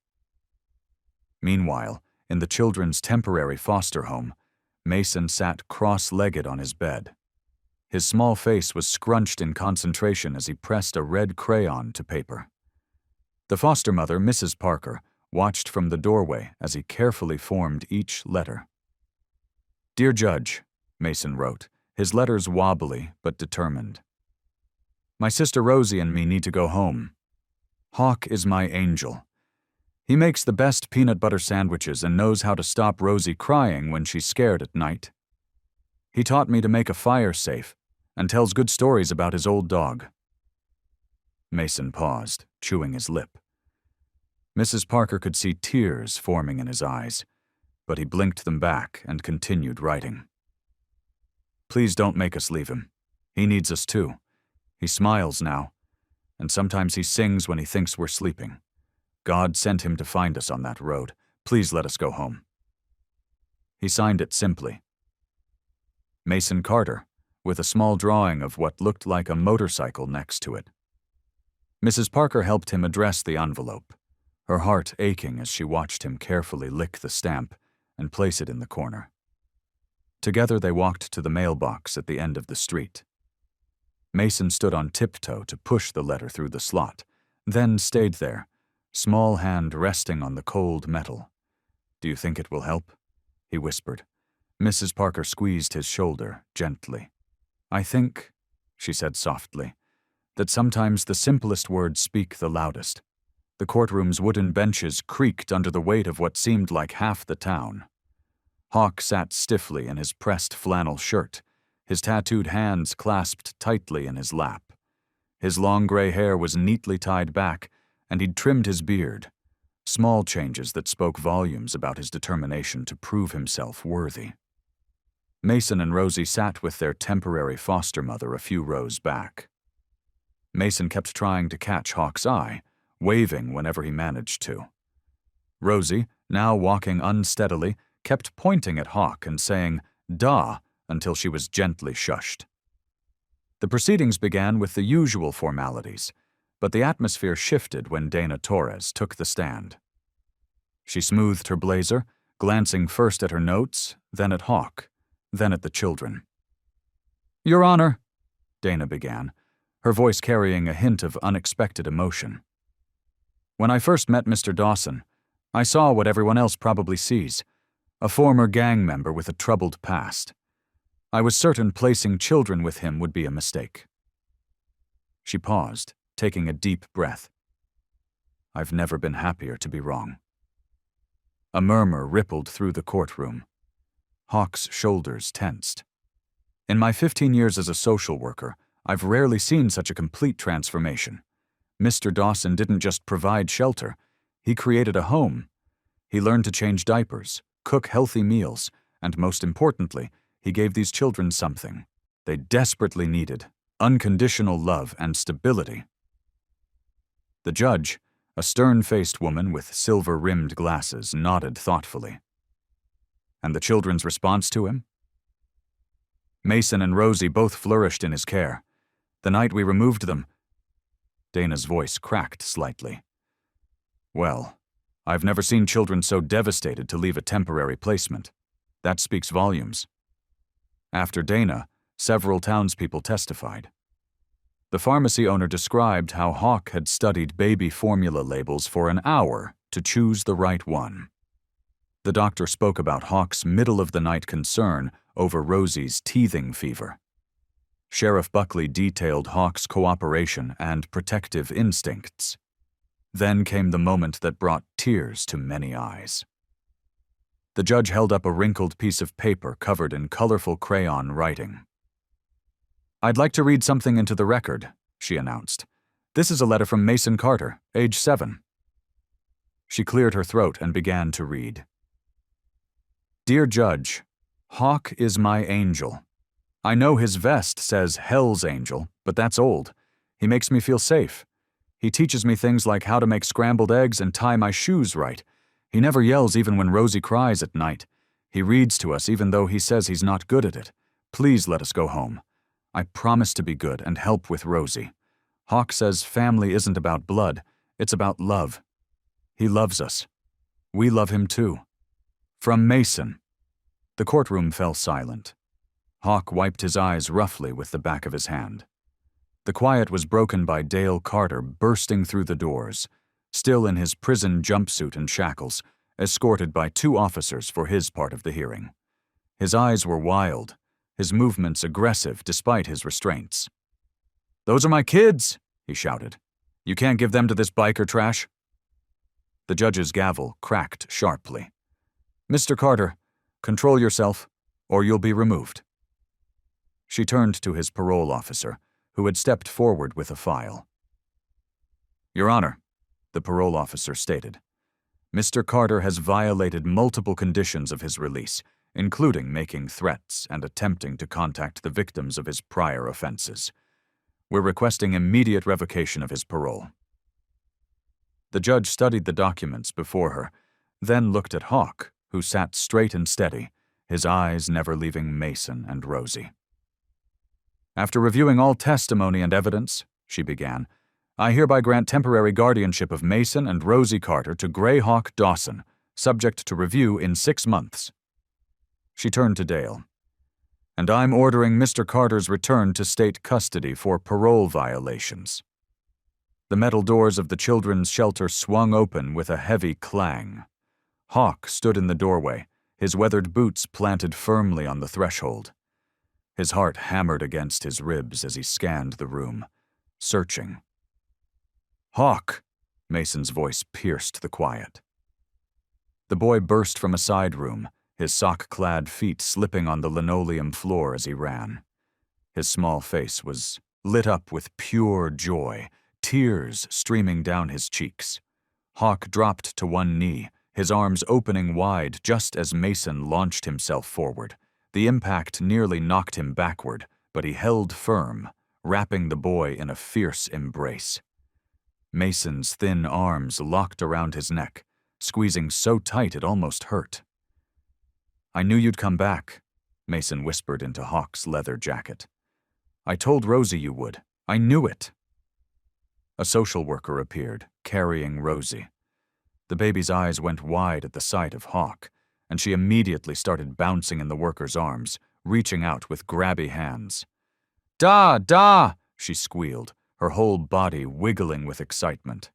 Meanwhile, in the children's temporary foster home, Mason sat cross-legged on his bed. His small face was scrunched in concentration as he pressed a red crayon to paper. The foster mother, Mrs. Parker, watched from the doorway as he carefully formed each letter. "Dear Judge," Mason wrote, his letters wobbly but determined. "My sister Rosie and me need to go home. Hawk is my angel. He makes the best peanut butter sandwiches and knows how to stop Rosie crying when she's scared at night. He taught me to make a fire safe and tells good stories about his old dog." Mason paused, chewing his lip. Mrs. Parker could see tears forming in his eyes, but he blinked them back and continued writing. "Please don't make us leave him. He needs us too. He smiles now, and sometimes he sings when he thinks we're sleeping. God sent him to find us on that road. Please let us go home." He signed it simply, Mason Carter, with a small drawing of what looked like a motorcycle next to it. Mrs. Parker helped him address the envelope, her heart aching as she watched him carefully lick the stamp and place it in the corner. Together they walked to the mailbox at the end of the street. Mason stood on tiptoe to push the letter through the slot, then stayed there, small hand resting on the cold metal. "Do you think it will help?" he whispered. Mrs. Parker squeezed his shoulder gently. "I think," she said softly, "that sometimes the simplest words speak the loudest." The courtroom's wooden benches creaked under the weight of what seemed like half the town. Hawk sat stiffly in his pressed flannel shirt, his tattooed hands clasped tightly in his lap. His long gray hair was neatly tied back, and he'd trimmed his beard, small changes that spoke volumes about his determination to prove himself worthy. Mason and Rosie sat with their temporary foster mother a few rows back. Mason kept trying to catch Hawk's eye, waving whenever he managed to. Rosie, now walking unsteadily, kept pointing at Hawk and saying, "Da," until she was gently shushed. The proceedings began with the usual formalities. but the atmosphere shifted when Dana Torres took the stand. She smoothed her blazer, glancing first at her notes, then at Hawk, then at the children. "Your Honor," Dana began, her voice carrying a hint of unexpected emotion. "When I first met Mr. Dawson, I saw what everyone else probably sees, a former gang member with a troubled past. I was certain placing children with him would be a mistake." She paused, taking a deep breath. "I've never been happier to be wrong." A murmur rippled through the courtroom. Hawk's shoulders tensed. In my 15 years as a social worker, I've rarely seen such a complete transformation. Mr. Dawson didn't just provide shelter, he created a home. He learned to change diapers, cook healthy meals, and most importantly, he gave these children something they desperately needed: unconditional love and stability. The judge, a stern-faced woman with silver-rimmed glasses, nodded thoughtfully. "And the children's response to him?" "Mason and Rosie both flourished in his care. The night we removed them..." Dana's voice cracked slightly. "Well, I've never seen children so devastated to leave a temporary placement. That speaks volumes." After Dana, several townspeople testified. The pharmacy owner described how Hawk had studied baby formula labels for an hour to choose the right one. The doctor spoke about Hawk's middle-of-the-night concern over Rosie's teething fever. Sheriff Buckley detailed Hawk's cooperation and protective instincts. Then came the moment that brought tears to many eyes. The judge held up a wrinkled piece of paper covered in colorful crayon writing. "I'd like to read something into the record," she announced. "This is a letter from Mason Carter, age 7. She cleared her throat and began to read. "Dear Judge, Hawk is my angel. I know his vest says Hell's Angel, but that's old. He makes me feel safe. He teaches me things like how to make scrambled eggs and tie my shoes right. He never yells even when Rosie cries at night. He reads to us even though he says he's not good at it. Please let us go home. I promise to be good and help with Rosie. Hawk says family isn't about blood, it's about love. He loves us. We love him too. From Mason." The courtroom fell silent. Hawk wiped his eyes roughly with the back of his hand. The quiet was broken by Dale Carter bursting through the doors, still in his prison jumpsuit and shackles, escorted by 2 officers for his part of the hearing. His eyes were wild, his movements aggressive despite his restraints. "Those are my kids," he shouted. "You can't give them to this biker trash." The judge's gavel cracked sharply. "Mr. Carter, control yourself, or you'll be removed." She turned to his parole officer, who had stepped forward with a file. "Your Honor," the parole officer stated, "Mr. Carter has violated multiple conditions of his release, including making threats and attempting to contact the victims of his prior offenses. We're requesting immediate revocation of his parole." The judge studied the documents before her, then looked at Hawk, who sat straight and steady, his eyes never leaving Mason and Rosie. "After reviewing all testimony and evidence," she began, "I hereby grant temporary guardianship of Mason and Rosie Carter to Greyhawk Dawson, subject to review in 6 months. She turned to Dale. "And I'm ordering Mr. Carter's return to state custody for parole violations." The metal doors of the children's shelter swung open with a heavy clang. Hawk stood in the doorway, his weathered boots planted firmly on the threshold. His heart hammered against his ribs as he scanned the room, searching. "Hawk!" Mason's voice pierced the quiet. The boy burst from a side room, his sock-clad feet slipping on the linoleum floor as he ran. His small face was lit up with pure joy, tears streaming down his cheeks. Hawk dropped to one knee, his arms opening wide just as Mason launched himself forward. The impact nearly knocked him backward, but he held firm, wrapping the boy in a fierce embrace. Mason's thin arms locked around his neck, squeezing so tight it almost hurt. "I knew you'd come back," Mason whispered into Hawk's leather jacket. "I told Rosie you would. I knew it." A social worker appeared, carrying Rosie. The baby's eyes went wide at the sight of Hawk, and she immediately started bouncing in the worker's arms, reaching out with grabby hands. "Da, da!" she squealed, her whole body wiggling with excitement.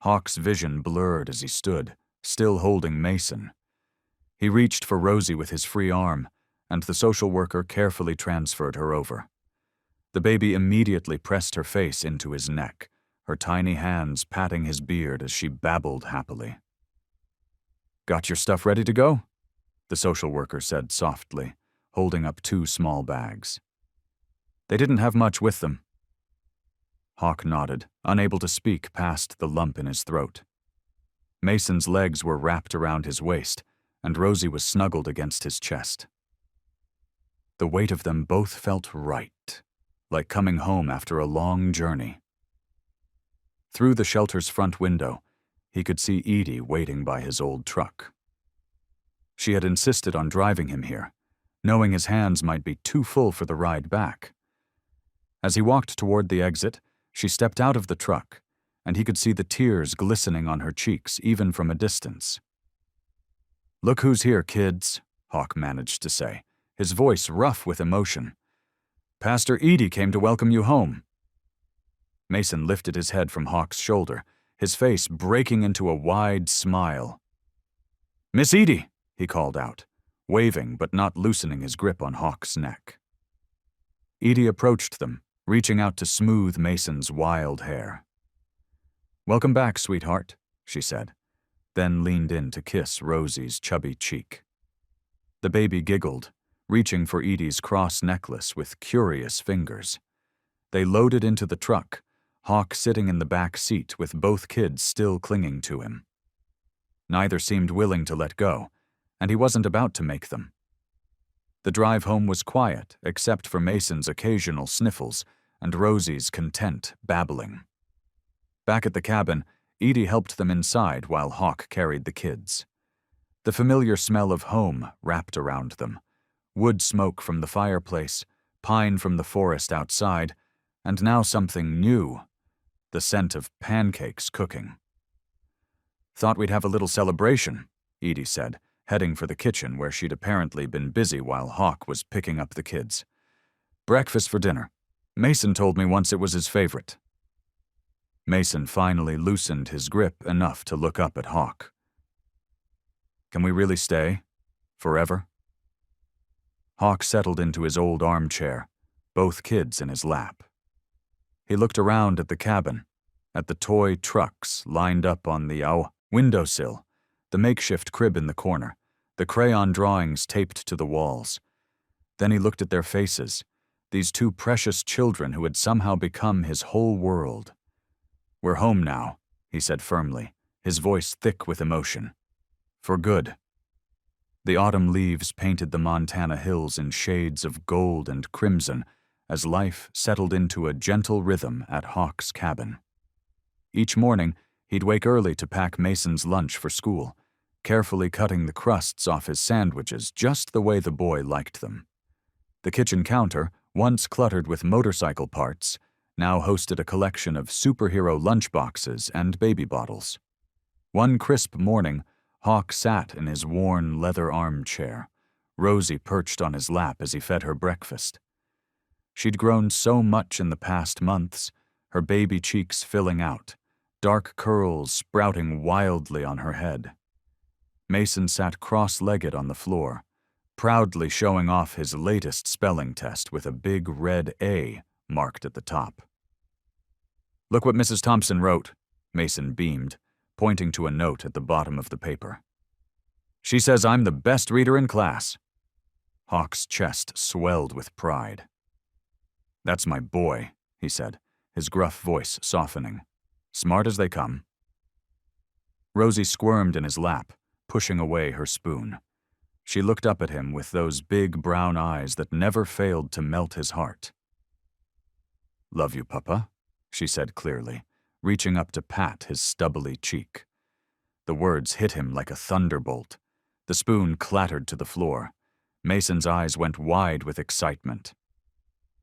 Hawk's vision blurred as he stood, still holding Mason. He reached for Rosie with his free arm, and the social worker carefully transferred her over. The baby immediately pressed her face into his neck, her tiny hands patting his beard as she babbled happily. "Got your stuff ready to go?" the social worker said softly, holding up 2 small bags. "They didn't have much with them." Hawk nodded, unable to speak past the lump in his throat. Mason's legs were wrapped around his waist, and Rosie was snuggled against his chest. The weight of them both felt right, like coming home after a long journey. Through the shelter's front window, he could see Edie waiting by his old truck. She had insisted on driving him here, knowing his hands might be too full for the ride back. As he walked toward the exit, she stepped out of the truck, and he could see the tears glistening on her cheeks even from a distance. "Look who's here, kids," Hawk managed to say, his voice rough with emotion. "Pastor Edie came to welcome you home." Mason lifted his head from Hawk's shoulder, his face breaking into a wide smile. "Miss Edie," he called out, waving but not loosening his grip on Hawk's neck. Edie approached them, reaching out to smooth Mason's wild hair. "Welcome back, sweetheart," she said, then leaned in to kiss Rosie's chubby cheek. The baby giggled, reaching for Edie's cross necklace with curious fingers. They loaded into the truck, Hawk sitting in the back seat with both kids still clinging to him. Neither seemed willing to let go, and he wasn't about to make them. The drive home was quiet, except for Mason's occasional sniffles and Rosie's content babbling. Back at the cabin, Edie helped them inside while Hawk carried the kids. The familiar smell of home wrapped around them, wood smoke from the fireplace, pine from the forest outside, and now something new, the scent of pancakes cooking. "Thought we'd have a little celebration," Edie said, heading for the kitchen where she'd apparently been busy while Hawk was picking up the kids. "Breakfast for dinner. Mason told me once it was his favorite." Mason finally loosened his grip enough to look up at Hawk. "Can we really stay? Forever?" Hawk settled into his old armchair, both kids in his lap. He looked around at the cabin, at the toy trucks lined up on the windowsill, the makeshift crib in the corner, the crayon drawings taped to the walls. Then he looked at their faces, these 2 precious children who had somehow become his whole world. "We're home now," he said firmly, his voice thick with emotion. "For good." The autumn leaves painted the Montana hills in shades of gold and crimson as life settled into a gentle rhythm at Hawk's cabin. Each morning, he'd wake early to pack Mason's lunch for school, carefully cutting the crusts off his sandwiches just the way the boy liked them. The kitchen counter, once cluttered with motorcycle parts, now hosted a collection of superhero lunchboxes and baby bottles. One crisp morning, Hawk sat in his worn leather armchair, Rosie perched on his lap as he fed her breakfast. She'd grown so much in the past months, her baby cheeks filling out, dark curls sprouting wildly on her head. Mason sat cross-legged on the floor, proudly showing off his latest spelling test with a big red A marked at the top. "Look what Mrs. Thompson wrote," Mason beamed, pointing to a note at the bottom of the paper. "She says I'm the best reader in class." Hawk's chest swelled with pride. "That's my boy," he said, his gruff voice softening. "Smart as they come." Rosie squirmed in his lap, pushing away her spoon. She looked up at him with those big brown eyes that never failed to melt his heart. "Love you, Papa," she said clearly, reaching up to pat his stubbly cheek. The words hit him like a thunderbolt. The spoon clattered to the floor. Mason's eyes went wide with excitement.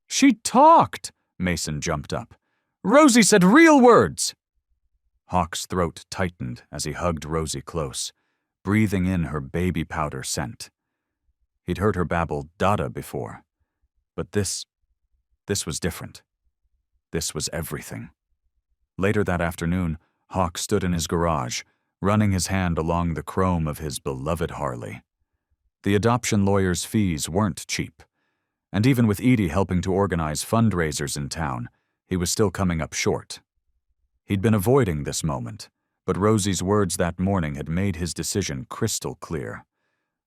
"She talked!" Mason jumped up. Rosie said real words! Hawk's throat tightened as he hugged Rosie close, breathing in her baby powder scent. He'd heard her babble Dada before, but this was different. This was everything. Later that afternoon, Hawk stood in his garage, running his hand along the chrome of his beloved Harley. The adoption lawyer's fees weren't cheap, and even with Edie helping to organize fundraisers in town, he was still coming up short. He'd been avoiding this moment, but Rosie's words that morning had made his decision crystal clear.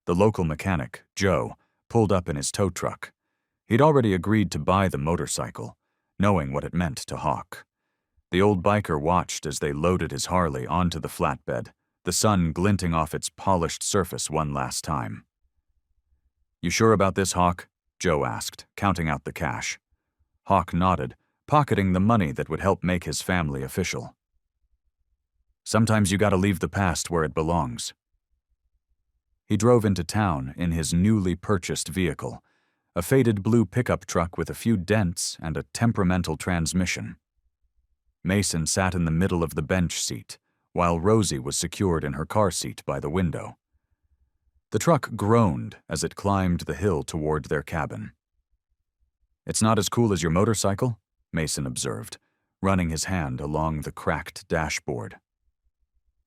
The local mechanic, Joe, pulled up in his tow truck. He'd already agreed to buy the motorcycle, knowing what it meant to Hawk. The old biker watched as they loaded his Harley onto the flatbed, the sun glinting off its polished surface one last time. "You sure about this, Hawk?" Joe asked, counting out the cash. Hawk nodded, pocketing the money that would help make his family official. "Sometimes you gotta leave the past where it belongs." He drove into town in his newly purchased vehicle, a faded blue pickup truck with a few dents and a temperamental transmission. Mason sat in the middle of the bench seat, while Rosie was secured in her car seat by the window. The truck groaned as it climbed the hill toward their cabin. "It's not as cool as your motorcycle," Mason observed, running his hand along the cracked dashboard.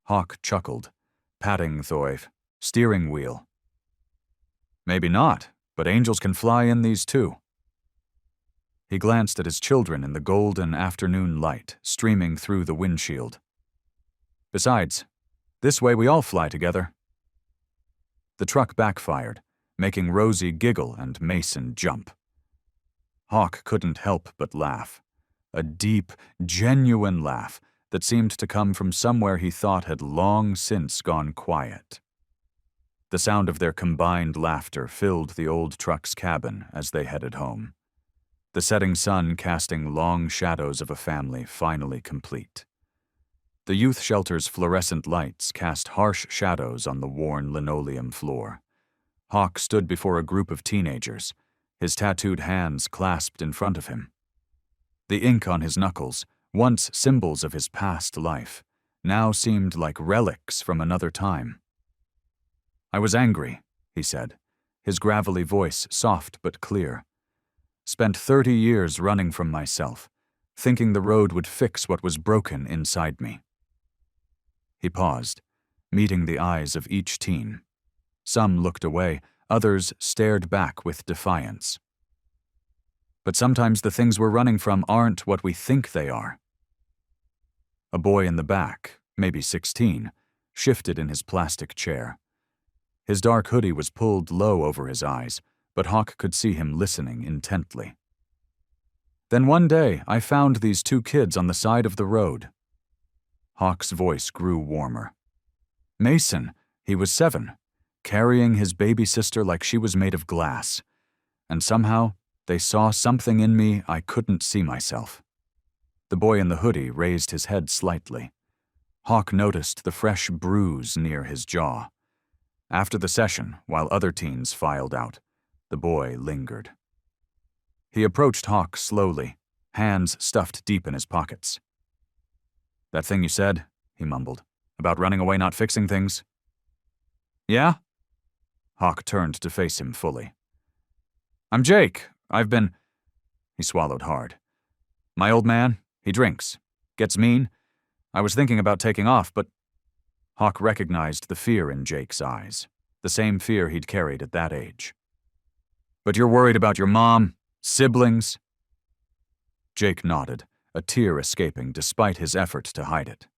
Hawk chuckled, patting the steering wheel. "Maybe not, but angels can fly in these too." He glanced at his children in the golden afternoon light streaming through the windshield. "Besides, this way we all fly together." The truck backfired, making Rosie giggle and Mason jump. Hawk couldn't help but laugh, a deep, genuine laugh that seemed to come from somewhere he thought had long since gone quiet. The sound of their combined laughter filled the old truck's cabin as they headed home, the setting sun casting long shadows of a family finally complete. The youth shelter's fluorescent lights cast harsh shadows on the worn linoleum floor. Hawk stood before a group of teenagers, his tattooed hands clasped in front of him. The ink on his knuckles, once symbols of his past life, now seemed like relics from another time. "I was angry," he said, his gravelly voice soft but clear. "Spent 30 years running from myself, thinking the road would fix what was broken inside me." He paused, meeting the eyes of each teen. Some looked away, others stared back with defiance. "But sometimes the things we're running from aren't what we think they are." A boy in the back, maybe 16, shifted in his plastic chair. His dark hoodie was pulled low over his eyes, but Hawk could see him listening intently. "Then one day I found these two kids on the side of the road." Hawk's voice grew warmer. "Mason, he was 7, carrying his baby sister like she was made of glass, and somehow they saw something in me I couldn't see myself." The boy in the hoodie raised his head slightly. Hawk noticed the fresh bruise near his jaw. After the session, while other teens filed out, the boy lingered. He approached Hawk slowly, hands stuffed deep in his pockets. "That thing you said," he mumbled, "about running away not fixing things." "Yeah?" Hawk turned to face him fully. "I'm Jake. I've been—" He swallowed hard. "My old man, he drinks. Gets mean. I was thinking about taking off, but—" Hawk recognized the fear in Jake's eyes, the same fear he'd carried at that age. "But you're worried about your mom, siblings?" Jake nodded, a tear escaping despite his effort to hide it.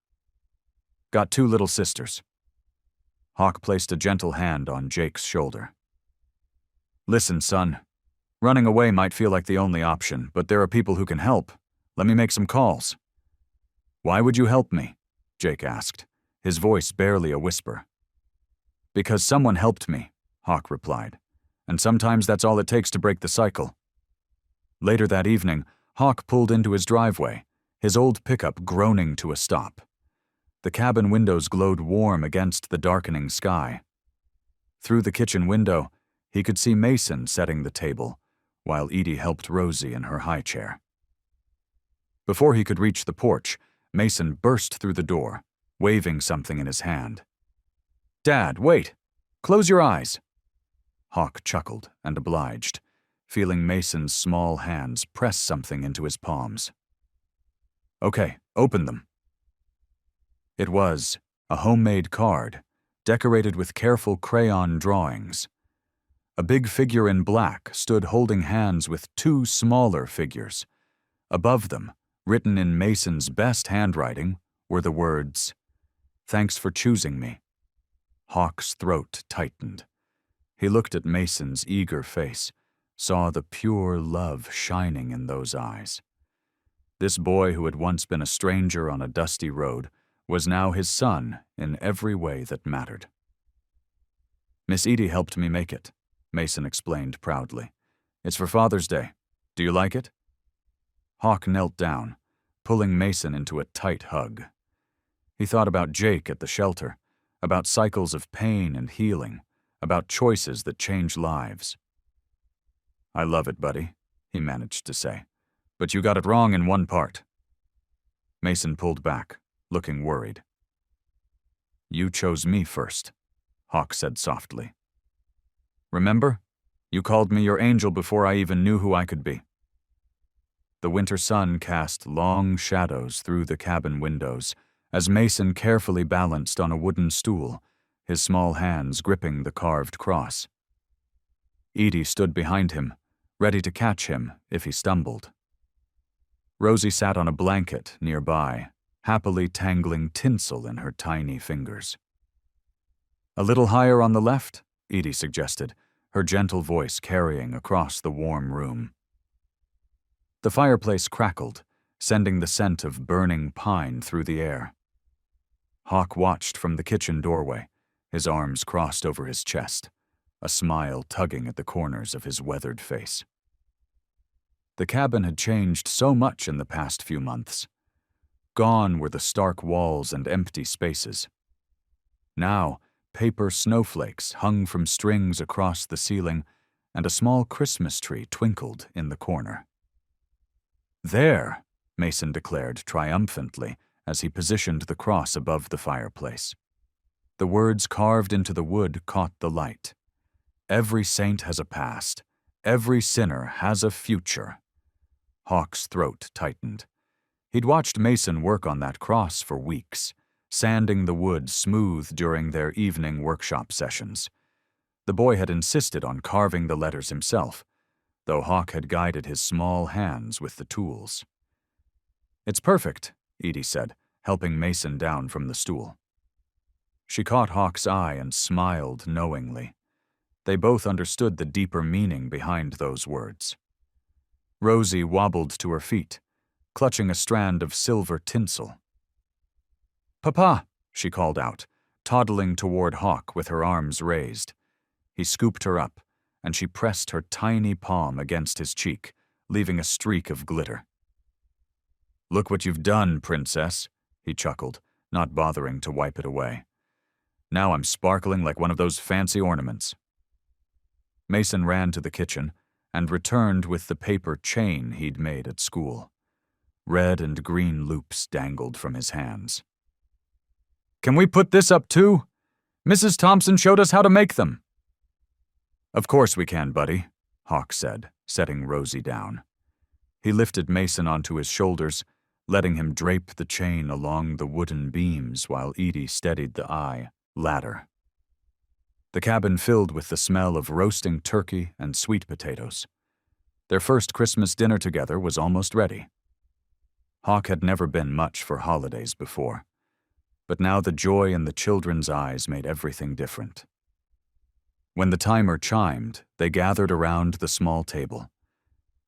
"Got 2 little sisters." Hawk placed a gentle hand on Jake's shoulder. "Listen, son. Running away might feel like the only option, but there are people who can help. Let me make some calls." "Why would you help me?" Jake asked, his voice barely a whisper. "Because someone helped me," Hawk replied, "and sometimes that's all it takes to break the cycle." Later that evening, Hawk pulled into his driveway, his old pickup groaning to a stop. The cabin windows glowed warm against the darkening sky. Through the kitchen window, he could see Mason setting the table, while Edie helped Rosie in her high chair. Before he could reach the porch, Mason burst through the door, waving something in his hand. "Dad, wait! Close your eyes!" Hawk chuckled and obliged, feeling Mason's small hands press something into his palms. "Okay, open them." It was a homemade card, decorated with careful crayon drawings. A big figure in black stood holding hands with two smaller figures. Above them, written in Mason's best handwriting, were the words, "Thanks for choosing me." Hawk's throat tightened. He looked at Mason's eager face, saw the pure love shining in those eyes. This boy who had once been a stranger on a dusty road was now his son in every way that mattered. "Miss Edie helped me make it," Mason explained proudly. "It's for Father's Day. Do you like it?" Hawk knelt down, pulling Mason into a tight hug. He thought about Jake at the shelter, about cycles of pain and healing, about choices that change lives. "I love it, buddy," he managed to say, "but you got it wrong in one part." Mason pulled back, looking worried. "You chose me first," Hawk said softly. "Remember? You called me your angel before I even knew who I could be." The winter sun cast long shadows through the cabin windows as Mason carefully balanced on a wooden stool, his small hands gripping the carved cross. Edie stood behind him, ready to catch him if he stumbled. Rosie sat on a blanket nearby, happily tangling tinsel in her tiny fingers. "A little higher on the left," Edie suggested, her gentle voice carrying across the warm room. The fireplace crackled, sending the scent of burning pine through the air. Hawk watched from the kitchen doorway, his arms crossed over his chest, a smile tugging at the corners of his weathered face. The cabin had changed so much in the past few months. Gone were the stark walls and empty spaces. Now, paper snowflakes hung from strings across the ceiling, and a small Christmas tree twinkled in the corner. "There," Mason declared triumphantly as he positioned the cross above the fireplace. The words carved into the wood caught the light. "Every saint has a past. Every sinner has a future." Hawk's throat tightened. He'd watched Mason work on that cross for weeks, sanding the wood smooth during their evening workshop sessions. The boy had insisted on carving the letters himself, though Hawk had guided his small hands with the tools. "It's perfect," Edie said, helping Mason down from the stool. She caught Hawk's eye and smiled knowingly. They both understood the deeper meaning behind those words. Rosie wobbled to her feet, clutching a strand of silver tinsel. "Papa," she called out, toddling toward Hawk with her arms raised. He scooped her up, and she pressed her tiny palm against his cheek, leaving a streak of glitter. "Look what you've done, princess," he chuckled, not bothering to wipe it away. "Now I'm sparkling like one of those fancy ornaments." Mason ran to the kitchen and returned with the paper chain he'd made at school. Red and green loops dangled from his hands. "Can we put this up too? Mrs. Thompson showed us how to make them." "Of course we can, buddy," Hawk said, setting Rosie down. He lifted Mason onto his shoulders, letting him drape the chain along the wooden beams while Edie steadied the ladder. The cabin filled with the smell of roasting turkey and sweet potatoes. Their first Christmas dinner together was almost ready. Hawk had never been much for holidays before, but now the joy in the children's eyes made everything different. When the timer chimed, they gathered around the small table.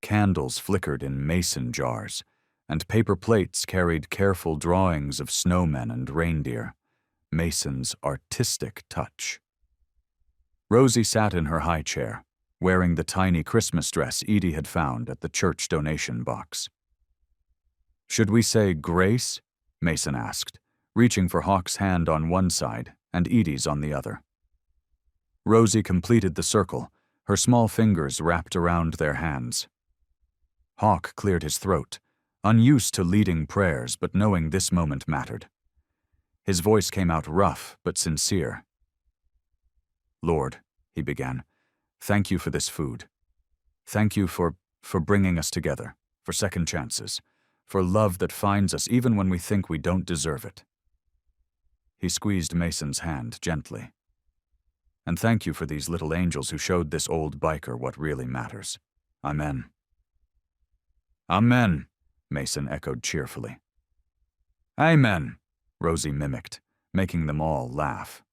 Candles flickered in mason jars, and paper plates carried careful drawings of snowmen and reindeer, Mason's artistic touch. Rosie sat in her high chair, wearing the tiny Christmas dress Edie had found at the church donation box. "Should we say grace?" Mason asked, reaching for Hawk's hand on one side and Edie's on the other. Rosie completed the circle, her small fingers wrapped around their hands. Hawk cleared his throat, unused to leading prayers but knowing this moment mattered. His voice came out rough but sincere. "Lord," he began, "thank you for this food. Thank you for bringing us together, for second chances, for love that finds us even when we think we don't deserve it." He squeezed Mason's hand gently. "And thank you for these little angels who showed this old biker what really matters. Amen." "Amen," Mason echoed cheerfully. "Amen," Rosie mimicked, making them all laugh.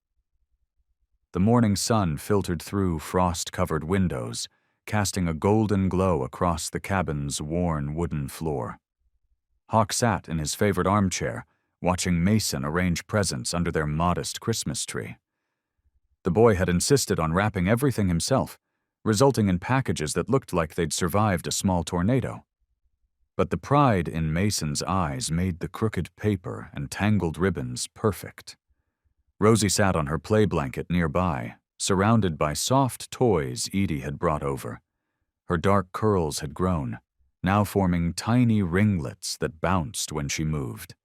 The morning sun filtered through frost-covered windows, casting a golden glow across the cabin's worn wooden floor. Hawk sat in his favorite armchair, watching Mason arrange presents under their modest Christmas tree. The boy had insisted on wrapping everything himself, resulting in packages that looked like they'd survived a small tornado. But the pride in Mason's eyes made the crooked paper and tangled ribbons perfect. Rosie sat on her play blanket nearby, surrounded by soft toys Edie had brought over. Her dark curls had grown, now forming tiny ringlets that bounced when she moved.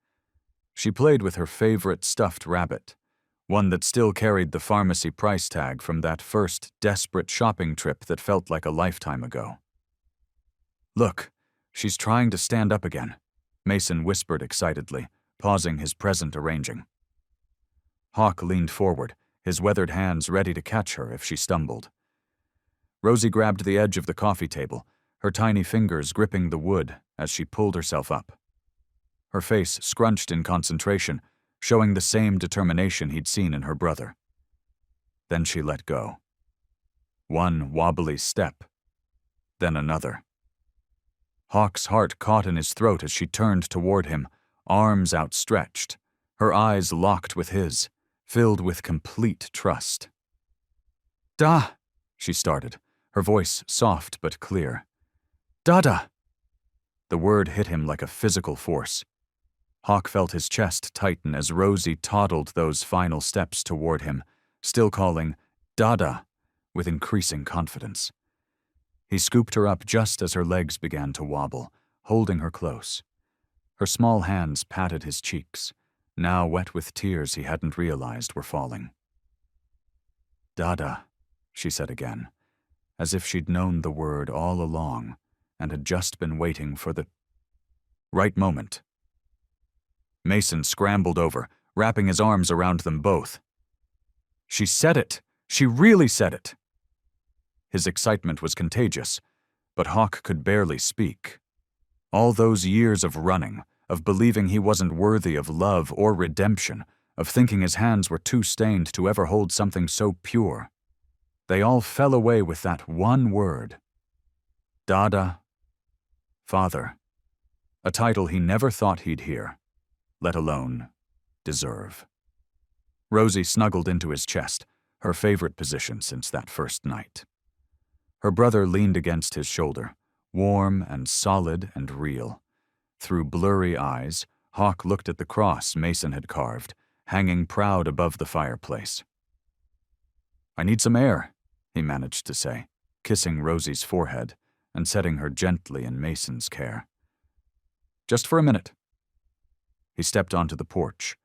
She played with her favorite stuffed rabbit, one that still carried the pharmacy price tag from that first desperate shopping trip that felt like a lifetime ago. "Look, she's trying to stand up again," Mason whispered excitedly, pausing his present arranging. Hawk leaned forward, his weathered hands ready to catch her if she stumbled. Rosie grabbed the edge of the coffee table, her tiny fingers gripping the wood as she pulled herself up. Her face scrunched in concentration, showing the same determination he'd seen in her brother. Then she let go. One wobbly step, then another. Hawk's heart caught in his throat as she turned toward him, arms outstretched, her eyes locked with his, filled with complete trust. "Da," she started, her voice soft but clear. "Dada." The word hit him like a physical force. Hawk felt his chest tighten as Rosie toddled those final steps toward him, still calling "Dada" with increasing confidence. He scooped her up just as her legs began to wobble, holding her close. Her small hands patted his cheeks, now wet with tears he hadn't realized were falling. "Dada," she said again, as if she'd known the word all along and had just been waiting for the right moment. Mason scrambled over, wrapping his arms around them both. "She said it! She really said it!" His excitement was contagious, but Hawk could barely speak. All those years of running, of believing he wasn't worthy of love or redemption, of thinking his hands were too stained to ever hold something so pure. They all fell away with that one word. Dada. Father. A title he never thought he'd hear, let alone deserve. Rosie snuggled into his chest, her favorite position since that first night. Her brother leaned against his shoulder, warm and solid and real. Through blurry eyes, Hawk looked at the cross Mason had carved, hanging proud above the fireplace. "I need some air," he managed to say, kissing Rosie's forehead and setting her gently in Mason's care. "Just for a minute." He stepped onto the porch,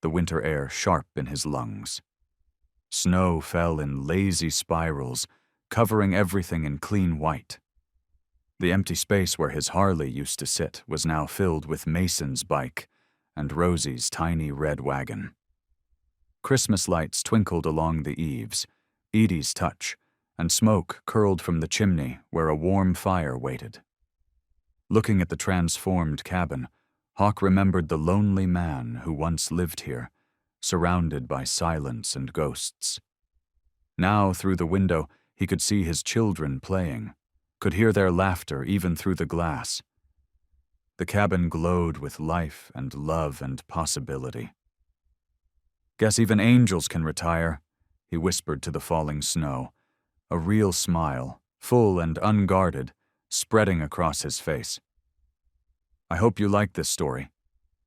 the winter air sharp in his lungs. Snow fell in lazy spirals, covering everything in clean white. The empty space where his Harley used to sit was now filled with Mason's bike and Rosie's tiny red wagon. Christmas lights twinkled along the eaves, Edie's touch, and smoke curled from the chimney where a warm fire waited. Looking at the transformed cabin, Hawk remembered the lonely man who once lived here, surrounded by silence and ghosts. Now, through the window, he could see his children playing, could hear their laughter even through the glass. The cabin glowed with life and love and possibility. "Guess even angels can retire," he whispered to the falling snow, a real smile, full and unguarded, spreading across his face. "I hope you like this story.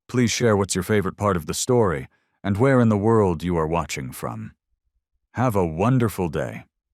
Please share what's your favorite part of the story and where in the world you are watching from. Have a wonderful day."